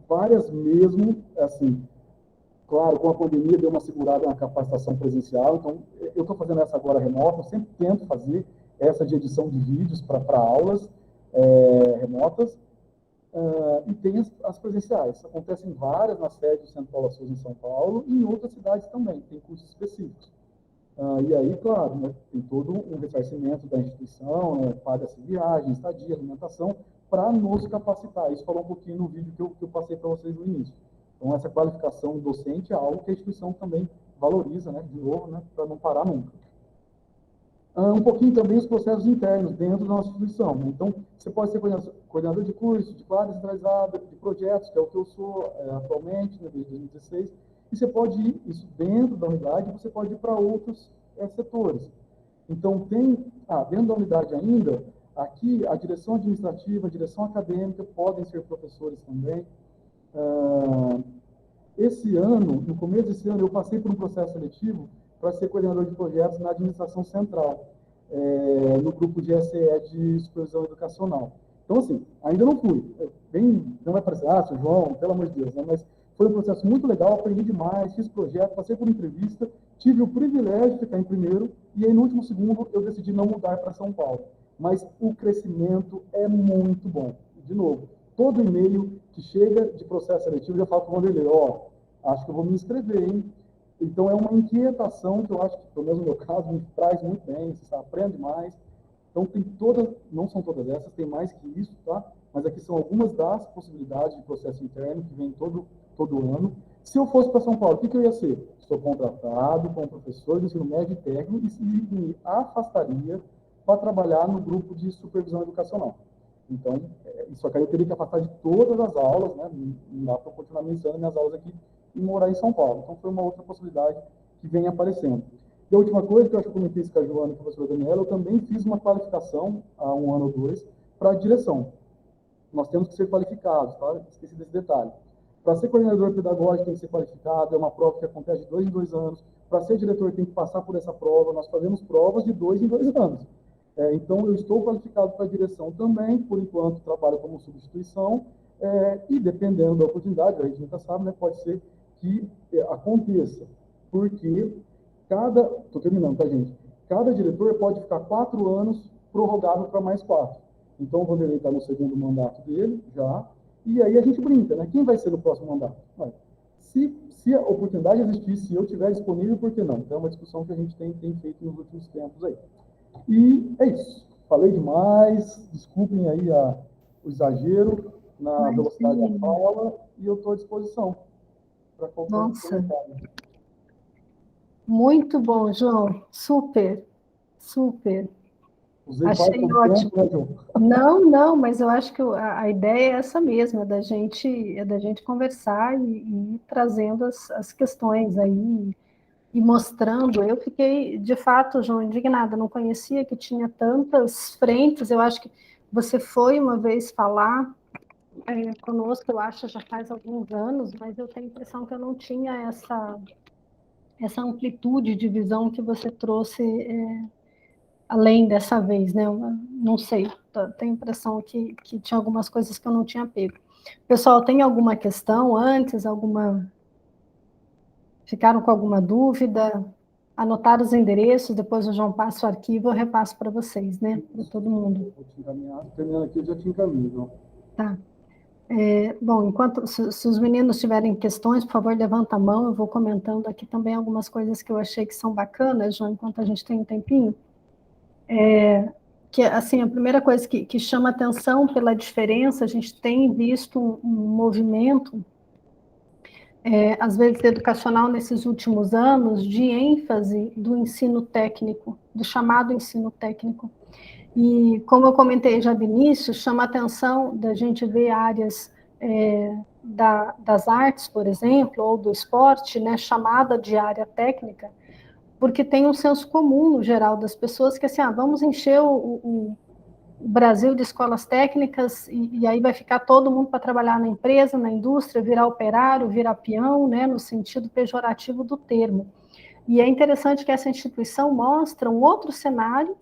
várias mesmo, assim, claro, com a pandemia deu uma segurada na capacitação presencial, então eu estou fazendo essa agora remota, eu sempre tento fazer essa de edição de vídeos para aulas remotas, e tem as presenciais. Acontecem várias na sede do Centro Paula Souza em São Paulo e em outras cidades também, tem cursos específicos. E aí, claro, né, tem todo um ressarcimento da instituição, né, paga-se viagem, estadia, alimentação, para nos capacitar. Isso falou um pouquinho no vídeo que eu passei para vocês no início. Então, essa qualificação docente é algo que a instituição também valoriza, né, de novo, né, para não parar nunca. Um pouquinho também os processos internos dentro da nossa instituição. Né? Então, você pode ser coordenador de curso, de quadra centralizada, de projetos, que é o que eu sou atualmente, né, desde 2016, e você pode ir, isso dentro da unidade, você pode ir para outros setores. Então, dentro da unidade ainda, aqui a direção administrativa, a direção acadêmica podem ser professores também. Esse ano, no começo desse ano, eu passei por um processo seletivo para ser coordenador de projetos na administração central, no grupo de SEE de supervisão educacional. Então, assim, ainda não fui. Não vai parecer, seu João, pelo amor de Deus, né? Mas foi um processo muito legal, aprendi demais, fiz projeto, passei por entrevista, tive o privilégio de ficar em primeiro, e aí no último segundo eu decidi não mudar para São Paulo. Mas o crescimento é muito bom. de novo, todo e-mail que chega de processo seletivo, eu já falo para o Vanderlei, acho que eu vou me inscrever, hein? Então, é uma inquietação que eu acho que, pelo menos no meu caso, me traz muito bem, você aprende mais. Então, tem todas, não são todas essas, tem mais que isso, tá? Mas aqui são algumas das possibilidades de processo interno que vem todo ano. Se eu fosse para São Paulo, o que eu ia ser? Sou contratado como professor de ensino médio e técnico e me afastaria para trabalhar no grupo de supervisão educacional. Então, isso aqui eu teria que afastar de todas as aulas, né? Não dá para continuar mencionando minhas aulas aqui e morar em São Paulo. Então, foi uma outra possibilidade que vem aparecendo. E a última coisa que eu acho que eu comentei isso com a Joana e com a professora Daniela, eu também fiz uma qualificação há 1 ano ou 2 para a direção. Nós temos que ser qualificados, tá? Esqueci desse detalhe. Para ser coordenador pedagógico tem que ser qualificado, é uma prova que acontece de 2 em 2 anos. Para ser diretor tem que passar por essa prova, nós fazemos provas de 2 em 2 anos. Então, eu estou qualificado para a direção também, por enquanto trabalho como substituição, e dependendo da oportunidade, a gente nunca sabe, né, pode ser que aconteça, porque estou terminando, tá, gente? Cada diretor pode ficar 4 anos prorrogável para mais 4. Então, o Vanderlei está no 2º mandato dele, já, e aí a gente brinca, né? Quem vai ser no próximo mandato? Se a oportunidade existir, se eu estiver disponível, por que não? Então, é uma discussão que a gente tem feito nos últimos tempos aí. E é isso. Falei demais, desculpem aí o exagero na velocidade da fala, e eu estou à disposição para qualquer comentário. Muito bom, João. Super, super. Achei ótimo. Tempo, né, João? Não, mas eu acho que a ideia é essa mesma, da gente conversar e ir trazendo as questões aí e mostrando. Eu fiquei, de fato, João, indignada, não conhecia que tinha tantas frentes. Eu acho que você foi uma vez falar conosco, eu acho, já faz alguns anos, mas eu tenho a impressão que eu não tinha essa amplitude de visão que você trouxe além dessa vez, né? Eu não sei, tenho a impressão que tinha algumas coisas que eu não tinha pego. Pessoal, tem alguma questão antes, Ficaram com alguma dúvida? Anotaram os endereços, depois o João passa o arquivo, eu repasso para vocês, né? Para todo mundo. Vou te encaminhar, terminando aqui, eu já te encaminho. Tá. Bom, se os meninos tiverem questões, por favor, levanta a mão, eu vou comentando aqui também algumas coisas que eu achei que são bacanas, João, enquanto a gente tem um tempinho. Que, assim, a primeira coisa que chama atenção pela diferença, a gente tem visto um movimento, às vezes educacional nesses últimos anos, de ênfase do ensino técnico, do chamado ensino técnico. E, como eu comentei já de início, chama a atenção da gente ver áreas das artes, por exemplo, ou do esporte, né, chamada de área técnica, porque tem um senso comum no geral das pessoas que, assim, vamos encher o Brasil de escolas técnicas e aí vai ficar todo mundo para trabalhar na empresa, na indústria, virar operário, virar peão, né, no sentido pejorativo do termo. E é interessante que essa instituição mostra um outro cenário,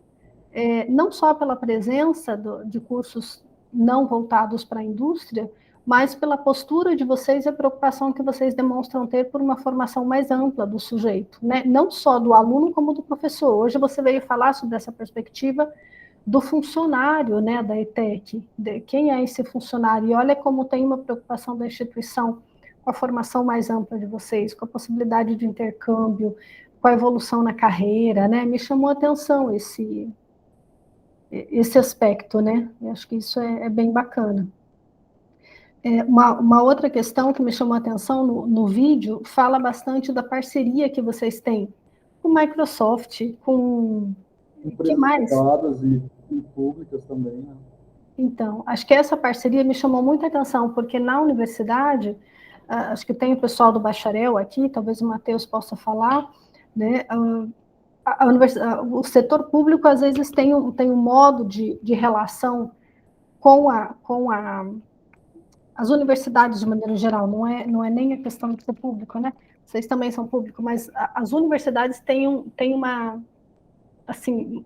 não só pela presença de cursos não voltados para a indústria, mas pela postura de vocês e a preocupação que vocês demonstram ter por uma formação mais ampla do sujeito, né? Não só do aluno como do professor. Hoje você veio falar sobre essa perspectiva do funcionário, né, da ETEC, quem é esse funcionário, e olha como tem uma preocupação da instituição com a formação mais ampla de vocês, com a possibilidade de intercâmbio, com a evolução na carreira, né? Me chamou a atenção esse aspecto, né? Eu acho que isso é bem bacana. Uma outra questão que me chamou a atenção no vídeo fala bastante da parceria que vocês têm com Microsoft, com empresas que mais? privadas e públicas também, né? Então, acho que essa parceria me chamou muita atenção, porque na universidade, acho que tem o pessoal do bacharel aqui, talvez o Matheus possa falar, né? O setor público, às vezes, tem um modo de relação com as universidades, de maneira geral, não é nem a questão de ser público, né? Vocês também são público, mas as universidades têm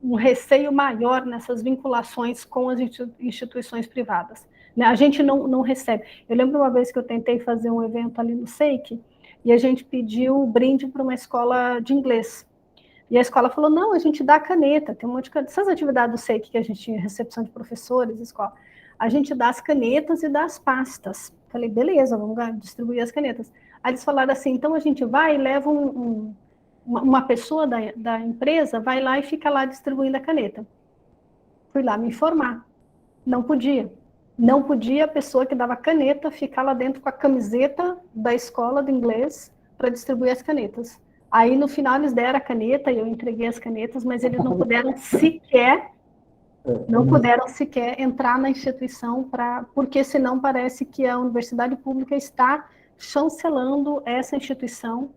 um receio maior nessas vinculações com as instituições privadas, né? A gente não recebe. Eu lembro uma vez que eu tentei fazer um evento ali no SEIC, e a gente pediu brinde para uma escola de inglês. E a escola falou, não, a gente dá caneta, tem um monte de caneta. Essas atividades do SEIC que a gente tinha, recepção de professores, escola. a gente dá as canetas e dá as pastas. Falei, beleza, vamos distribuir as canetas. Aí eles falaram assim, então a gente vai e leva uma pessoa da empresa, vai lá e fica lá distribuindo a caneta. Fui lá me informar. Não podia. Não podia a pessoa que dava caneta ficar lá dentro com a camiseta da escola de inglês para distribuir as canetas. Aí, no final, eles deram a caneta e eu entreguei as canetas, mas eles não puderam sequer entrar na instituição, porque senão parece que a universidade pública está chancelando essa instituição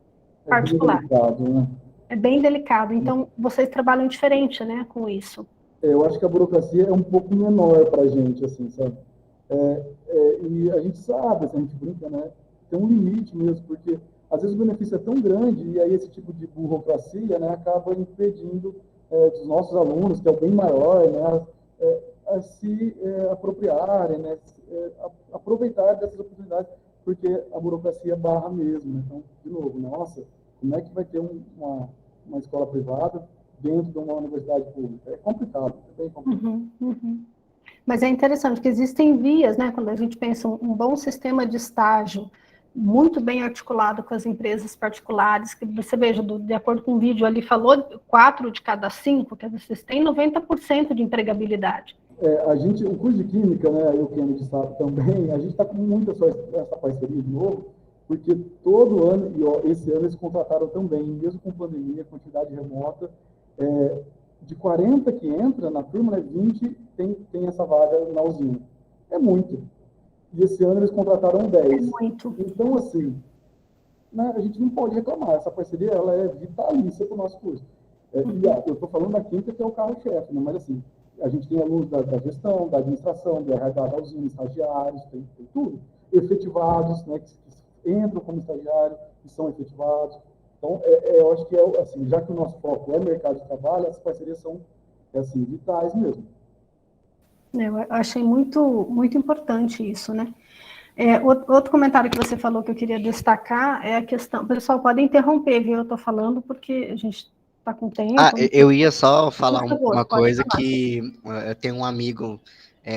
particular. Bem delicado, né? É bem delicado. Então, vocês trabalham diferente, né, com isso. Eu acho que a burocracia é um pouco menor para a gente, assim, sabe? E a gente sabe, assim, a gente brinca, né? Tem um limite mesmo, porque às vezes o benefício é tão grande e aí esse tipo de burocracia, né, acaba impedindo dos nossos alunos, que é o bem maior, né, a se apropriarem, né, aproveitar dessas oportunidades, porque a burocracia barra mesmo. Né? Então, de novo, nossa, como é que vai ter uma escola privada dentro de uma universidade pública? É complicado, é bem complicado. Mas é interessante, porque existem vias, né, quando a gente pensa um bom sistema de estágio, muito bem articulado com as empresas particulares, que você veja, de acordo com o vídeo ali, falou 4 de cada 5, que vocês têm 90% de empregabilidade. O curso de Química, né, o Kennedy sabe também, a gente está com muita essa parceria de novo, porque todo ano, e esse ano eles contrataram também, mesmo com pandemia, quantidade remota, de 40 que entra na turma, né, 20 tem essa vaga na usina. É muito. E esse ano eles contrataram 10. É muito. Então, assim, né, a gente não pode reclamar. Essa parceria, ela é vitalícia para o nosso curso. Eu estou falando da Química, que é o carro-chefe, né, mas, assim, a gente tem alunos da gestão, da administração, da RH da usina, estagiários, tem tudo. Efetivados, né, que entram como estagiário e são efetivados. Então, eu acho que, assim, já que o nosso foco é mercado de trabalho, essas parcerias são, assim, vitais mesmo. Eu achei muito, muito importante isso, né? Outro comentário que você falou que eu queria destacar é a questão... Pessoal, pode interromper, viu? Eu estou falando porque a gente está com tempo. Eu ia só falar uma coisa falar. Que eu tenho um amigo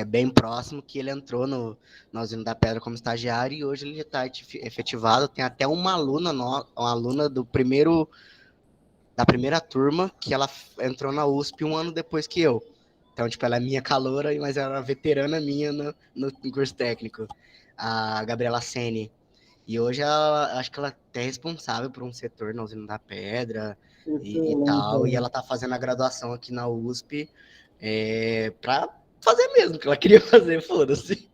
bem próximo que ele entrou na usina da Pedra como estagiário e hoje ele está efetivado. Tem até uma aluna da primeira turma que ela entrou na USP um ano depois que eu. Então, tipo, ela é minha caloura, mas ela era veterana minha no curso técnico, a Gabriela Sene. E hoje acho que ela é até responsável por um setor na usina da Pedra e tal. E ela tá fazendo a graduação aqui na USP para fazer mesmo o que ela queria fazer, foda-se.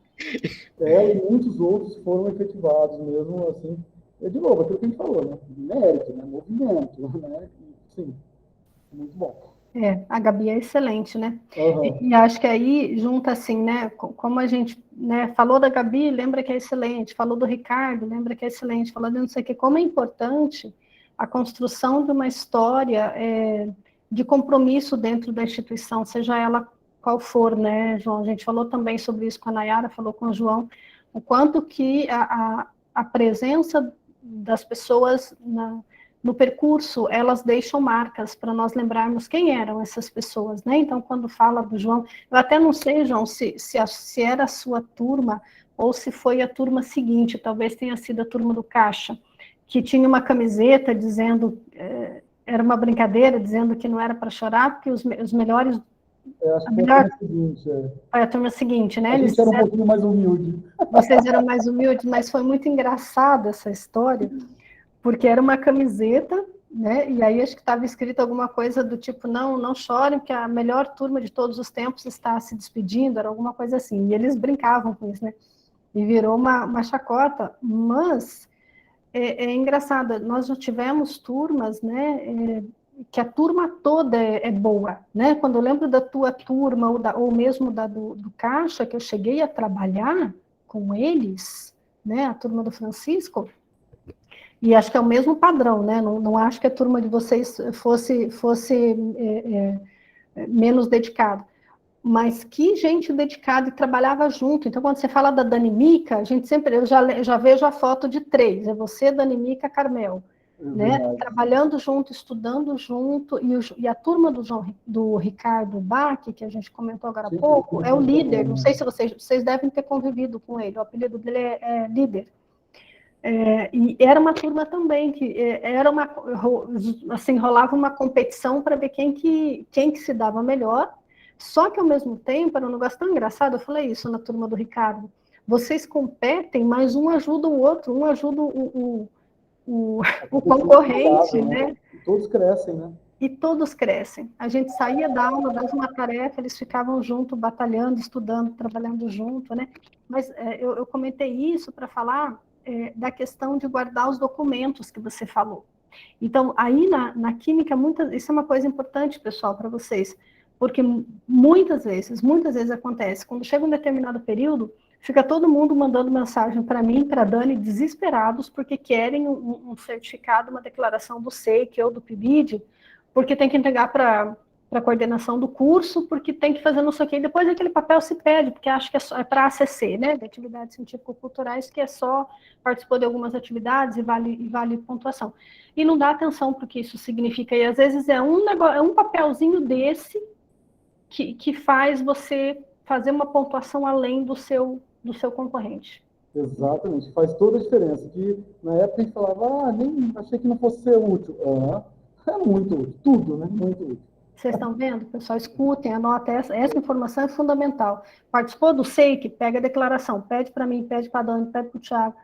E muitos outros foram efetivados mesmo, assim. De novo, aquilo que a gente falou, né? Mérito, né? Movimento, né? Sim, muito bom. A Gabi é excelente, né? E acho que aí junta assim, né? Como a gente, né, falou da Gabi, lembra que é excelente, falou do Ricardo, lembra que é excelente, falou de não sei o que, como é importante a construção de uma história de compromisso dentro da instituição, seja ela qual for, né, João? A gente falou também sobre isso com a Nayara, falou com o João, o quanto que a presença das pessoas no percurso, elas deixam marcas para nós lembrarmos quem eram essas pessoas, né? Então, quando fala do João, eu até não sei, João, se era a sua turma ou se foi a turma seguinte, talvez tenha sido a turma do Caixa, que tinha uma camiseta dizendo, era uma brincadeira, dizendo que não era para chorar, porque os melhores... acho que foi a turma seguinte. Foi a turma seguinte, né? A gente era um pouquinho mais humilde. Vocês eram mais humildes, mas foi muito engraçada essa história, porque era uma camiseta, né? E aí acho que estava escrito alguma coisa do tipo, não chorem, porque a melhor turma de todos os tempos está se despedindo, era alguma coisa assim. E eles brincavam com isso, né? E virou uma chacota. Mas é engraçado, nós já tivemos turmas, né? Que a turma toda é boa, né? Quando eu lembro da tua turma, ou mesmo do Caixa, que eu cheguei a trabalhar com eles, né? A turma do Francisco... E acho que é o mesmo padrão, né? Não acho que a turma de vocês fosse menos dedicada. Mas que gente dedicada e trabalhava junto. Então, quando você fala da Dani Mica, a gente sempre... Eu já vejo a foto de 3. É você, Dani Mica, Carmel. né? Trabalhando junto, estudando junto, e a turma do Ricardo Bach, que a gente comentou agora há pouco, é o líder, não sei se vocês devem ter convivido com ele, o apelido dele é líder. E era uma turma também, que assim, rolava uma competição para ver quem que se dava melhor, só que ao mesmo tempo, era um negócio tão engraçado, eu falei isso na turma do Ricardo, vocês competem, mas um ajuda o outro, um ajuda o concorrente, né? Todos crescem, né? E todos crescem. A gente saía da aula, dava uma tarefa, eles ficavam junto, batalhando, estudando, trabalhando junto, né? Mas eu comentei isso para falar da questão de guardar os documentos que você falou. Então, aí na química, isso é uma coisa importante, pessoal, para vocês, porque muitas vezes acontece, quando chega um determinado período, fica todo mundo mandando mensagem para mim, para a Dani, desesperados, porque querem um certificado, uma declaração do SEIC ou do PIBID, porque tem que entregar para a coordenação do curso, porque tem que fazer não sei o quê, e depois aquele papel se perde, porque acha que é para ACC, né, de atividades científico-culturais, que é só participou de algumas atividades e vale pontuação. E não dá atenção para o que isso significa, e às vezes é um papelzinho desse que faz você fazer uma pontuação além do seu concorrente. Exatamente, faz toda a diferença. Que na época a gente falava, nem achei que não fosse ser útil. É muito útil, tudo, né? Muito útil. Vocês estão vendo, pessoal? Escutem, anotem, essa informação é fundamental. Participou do SEIC, pega a declaração, pede para mim, pede para a Dani, pede para o Thiago.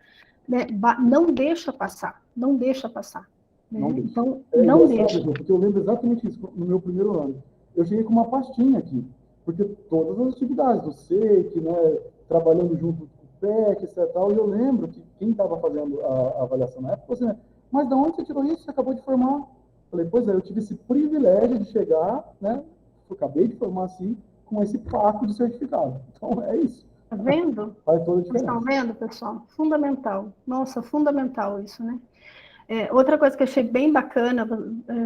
Né? Não deixa passar, não deixa passar. Né? Não deixa. Então, não deixa. Porque eu lembro exatamente isso no meu primeiro ano. Eu cheguei com uma pastinha aqui, porque todas as atividades do SEIC, né, trabalhando junto com o PEC, etc. E eu lembro que quem estava fazendo a avaliação na época falou assim, mas de onde você tirou isso? Você acabou de formar. Falei, pois é, eu tive esse privilégio de chegar, né? Eu acabei de formar assim, com esse paco de certificado. Então, é isso. Tá vendo? Faz toda a diferença. Vocês estão vendo, pessoal? Fundamental. Nossa, fundamental isso, né? Outra coisa que eu achei bem bacana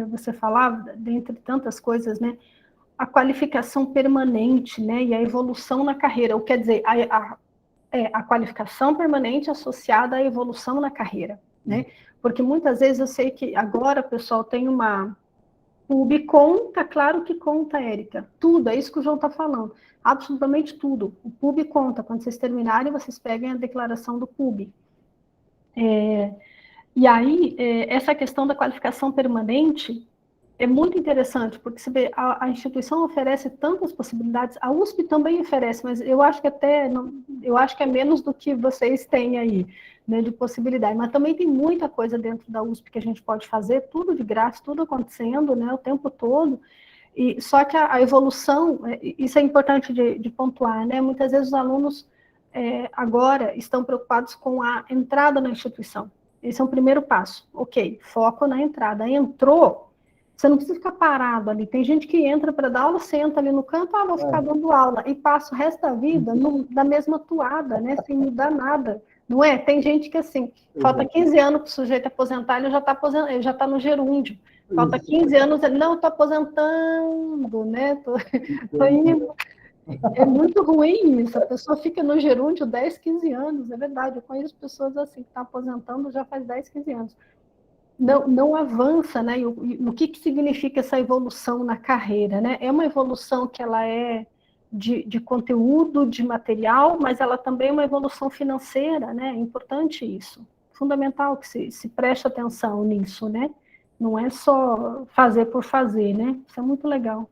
você falar, dentre tantas coisas, né? A qualificação permanente, né? E a evolução na carreira. Ou quer dizer, a qualificação permanente associada à evolução na carreira, né? Porque muitas vezes eu sei que agora, pessoal, tem uma... O PUB conta, claro que conta, Érica. Tudo, é isso que o João está falando. Absolutamente tudo. O PUB conta. Quando vocês terminarem, vocês peguem a declaração do PUB. E aí, essa questão da qualificação permanente é muito interessante, porque você vê, a instituição oferece tantas possibilidades, a USP também oferece, mas eu acho que eu acho que é menos do que vocês têm aí, né, de possibilidade, mas também tem muita coisa dentro da USP que a gente pode fazer, tudo de graça, tudo acontecendo, né, o tempo todo, e só que a evolução, isso é importante de pontuar, né, muitas vezes os alunos agora estão preocupados com a entrada na instituição, esse é o primeiro passo, ok, foco na entrada, entrou, você não precisa ficar parado ali. Tem gente que entra para dar aula, senta ali no canto, vou ficar dando aula, e passa o resto da vida na mesma toada, né? Sem mudar nada. Não é? Tem gente que, assim, falta 15 anos para o sujeito aposentar, ele já está no gerúndio. Falta 15 anos, ele, não, estou aposentando, né? Tô indo. É muito ruim isso. A pessoa fica no gerúndio 10, 15 anos, é verdade. Eu conheço pessoas assim, que estão aposentando já faz 10, 15 anos. Não avança, né? E o que significa essa evolução na carreira, né? É uma evolução que ela é de conteúdo, de material, mas ela também é uma evolução financeira, né? É importante isso. Fundamental que se preste atenção nisso, né? Não é só fazer por fazer, né? Isso é muito legal.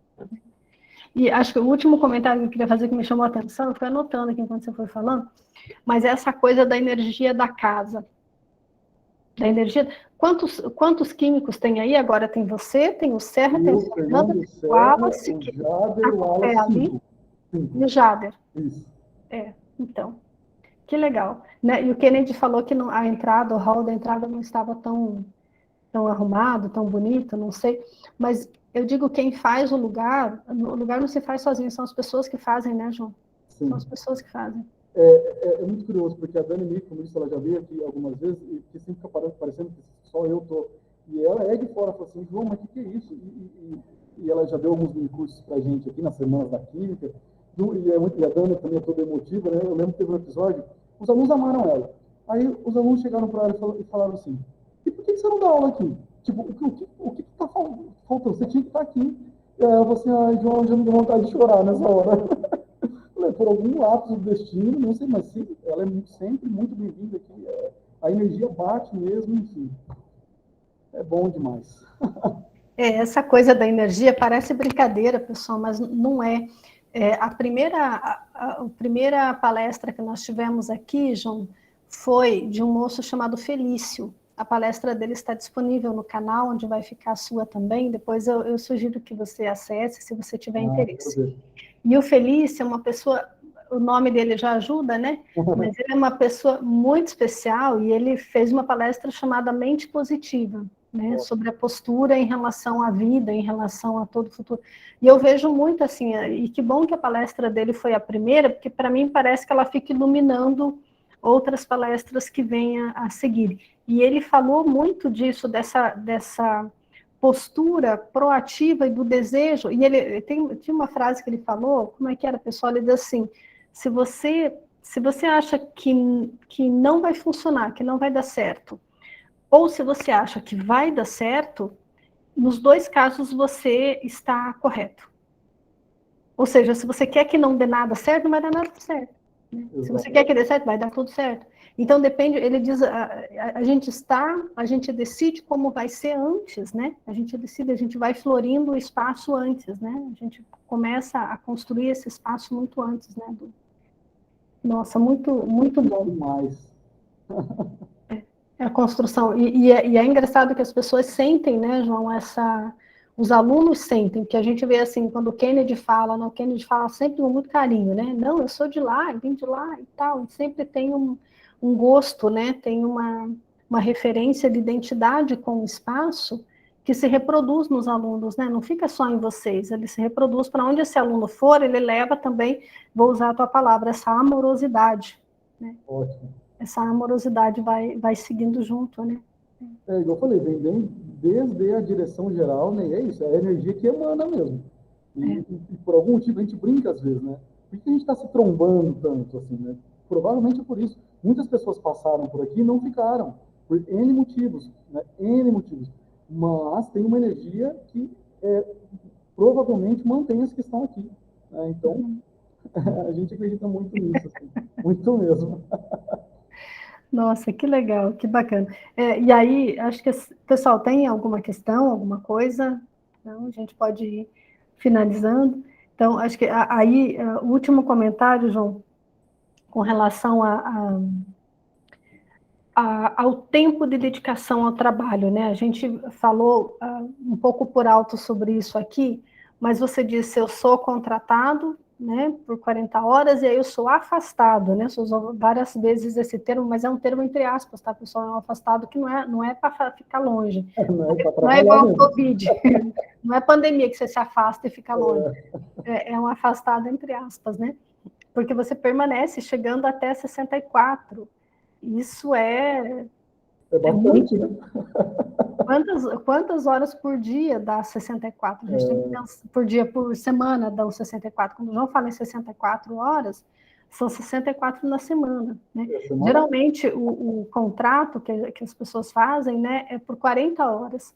E acho que o último comentário que eu queria fazer que me chamou a atenção, eu fui anotando aqui enquanto você foi falando, mas é essa coisa da energia da casa. Da energia. Quantos químicos tem aí? Agora tem você, tem o Serra, tem o Fernando, tem o Wallace, que está ali, e o Jader. Isso. Então, que legal. Né? E o Kennedy falou que a entrada, o hall da entrada não estava tão arrumado, tão bonito, não sei, mas eu digo, quem faz o lugar não se faz sozinho, são as pessoas que fazem, né, João? Sim. São as pessoas que fazem. É muito curioso, porque a Dani Mico, como disse, ela já veio aqui algumas vezes, e que sempre fica parecendo que só eu estou. E ela é de fora, fala assim, João, mas o que é isso? E ela já deu alguns mini-cursos para a gente aqui nas Semanas da Química, e a Dani também é toda emotiva, né? Eu lembro que teve um episódio, os alunos amaram ela. Aí os alunos chegaram para ela e falaram assim, e por que você não dá aula aqui? Tipo, o que tá faltando? Você tinha que estar aqui. E aí ela falou assim, ai, João, já me deu vontade de chorar nessa hora. Falei, por algum lapso do destino, não sei, mas sim, ela é sempre muito bem-vinda aqui. A energia bate mesmo, enfim. É bom demais. Essa coisa da energia parece brincadeira, pessoal, mas não é. A primeira palestra que nós tivemos aqui, João, foi de um moço chamado Felício. A palestra dele está disponível no canal, onde vai ficar a sua também. Depois eu sugiro que você acesse, se você tiver interesse. E o Felício é uma pessoa, o nome dele já ajuda, né? Mas ele é uma pessoa muito especial e ele fez uma palestra chamada Mente Positiva, né? Sobre a postura em relação à vida, em relação a todo o futuro. E eu vejo muito assim, e que bom que a palestra dele foi a primeira, porque para mim parece que ela fica iluminando outras palestras que venham a seguir. E ele falou muito disso, dessa postura proativa e do desejo, e ele tinha uma frase que ele falou, como é que era, pessoal? Ele diz assim, se você acha que não vai funcionar, que não vai dar certo, ou se você acha que vai dar certo, nos dois casos você está correto. Ou seja, se você quer que não dê nada certo, não vai dar nada certo. Né? Se você quer que dê certo, vai dar tudo certo. Então, depende, ele diz, a gente decide como vai ser antes, né? A gente vai florindo o espaço antes, né? A gente começa a construir esse espaço muito antes, né? Nossa, muito, muito bom. Demais. É a construção. E é engraçado que as pessoas sentem, né, João, os alunos sentem, que a gente vê assim, quando o Kennedy fala sempre com muito carinho, né? Não, eu sou de lá, eu vim de lá e tal, e sempre tem um gosto, né? Tem uma referência de identidade com o espaço que se reproduz nos alunos, né? Não fica só em vocês, ele se reproduz para onde esse aluno for, ele leva também, vou usar a tua palavra, essa amorosidade, né? Ótimo. Essa amorosidade vai seguindo junto, né? Igual eu falei, vem desde a direção geral, né? E é isso, é a energia que emana mesmo. E por algum motivo a gente brinca às vezes, né? Por que a gente está se trombando tanto, assim, né? Provavelmente é por isso. Muitas pessoas passaram por aqui e não ficaram, por N motivos, né? N motivos. Mas tem uma energia que provavelmente mantém as que estão aqui. Né? Então, a gente acredita muito nisso, assim. Muito mesmo. Nossa, que legal, que bacana. E aí, acho que, pessoal, tem alguma questão, alguma coisa? Não, a gente pode ir finalizando. Então, acho que aí, o último comentário, João, com relação ao tempo de dedicação ao trabalho, né? A gente falou um pouco por alto sobre isso aqui, mas você disse, eu sou contratado, né, por 40 horas, e aí eu sou afastado, né? Você usou várias vezes esse termo, mas é um termo entre aspas, tá, pessoal? É um afastado que não é para ficar longe. Não é igual ao Covid. Não é pandemia que você se afasta e fica longe. É um afastado entre aspas, né? Porque você permanece chegando até 64. Isso é bastante, né? Quantas horas por dia dá 64? A gente tem que pensar, por semana dá 64. Quando o João fala em 64 horas, são 64 na semana. Né? Geralmente, o contrato que as pessoas fazem, né, é por 40 horas.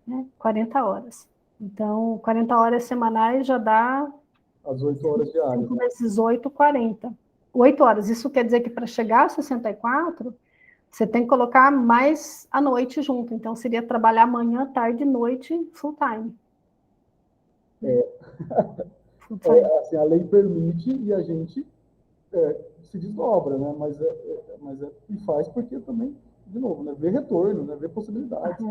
Né? 40 horas. Então, 40 horas semanais já dá... As 8 horas diárias. 5 vezes 8, 40. 8 horas. Isso quer dizer que para chegar a 64... Você tem que colocar mais a noite junto. Então, seria trabalhar manhã, tarde e noite, full time. Assim, a lei permite e a gente se desdobra, né? Mas e faz porque também, de novo, né? Vê retorno, né? Vê possibilidades.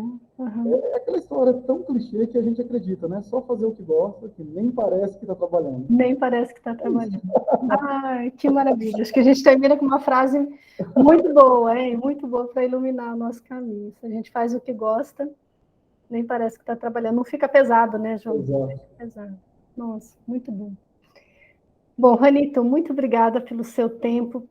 É aquela história tão clichê que a gente acredita, né? Só fazer o que gosta, que nem parece que está trabalhando. Nem parece que está trabalhando. Ai, que maravilha. Acho que a gente termina com uma frase muito boa, hein? Muito boa para iluminar o nosso caminho. Se a gente faz o que gosta, nem parece que está trabalhando. Não fica pesado, né, João? Exato. Pesado. Nossa, muito bom. Bom, Ranito, muito obrigada pelo seu tempo,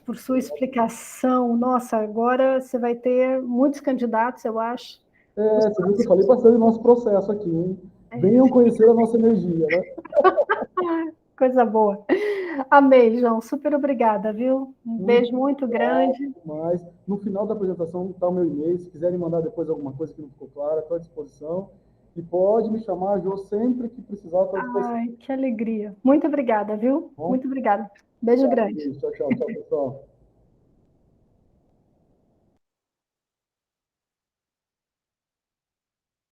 por sua explicação. Nossa, agora você vai ter muitos candidatos, eu acho. Você viu que eu falei bastante do nosso processo aqui, hein? Venham conhecer a nossa energia, né? Coisa boa. Amei, João. Super obrigada, viu? Um beijo muito grande. Mas no final da apresentação está o meu e-mail. Se quiserem mandar depois alguma coisa que não ficou clara, estou à disposição. E pode me chamar, Jô, sempre que precisar. Estou à disposição. Ai, que alegria. Muito obrigada, viu? Bom? Muito obrigada. Beijo grande. Tchau, tchau, pessoal.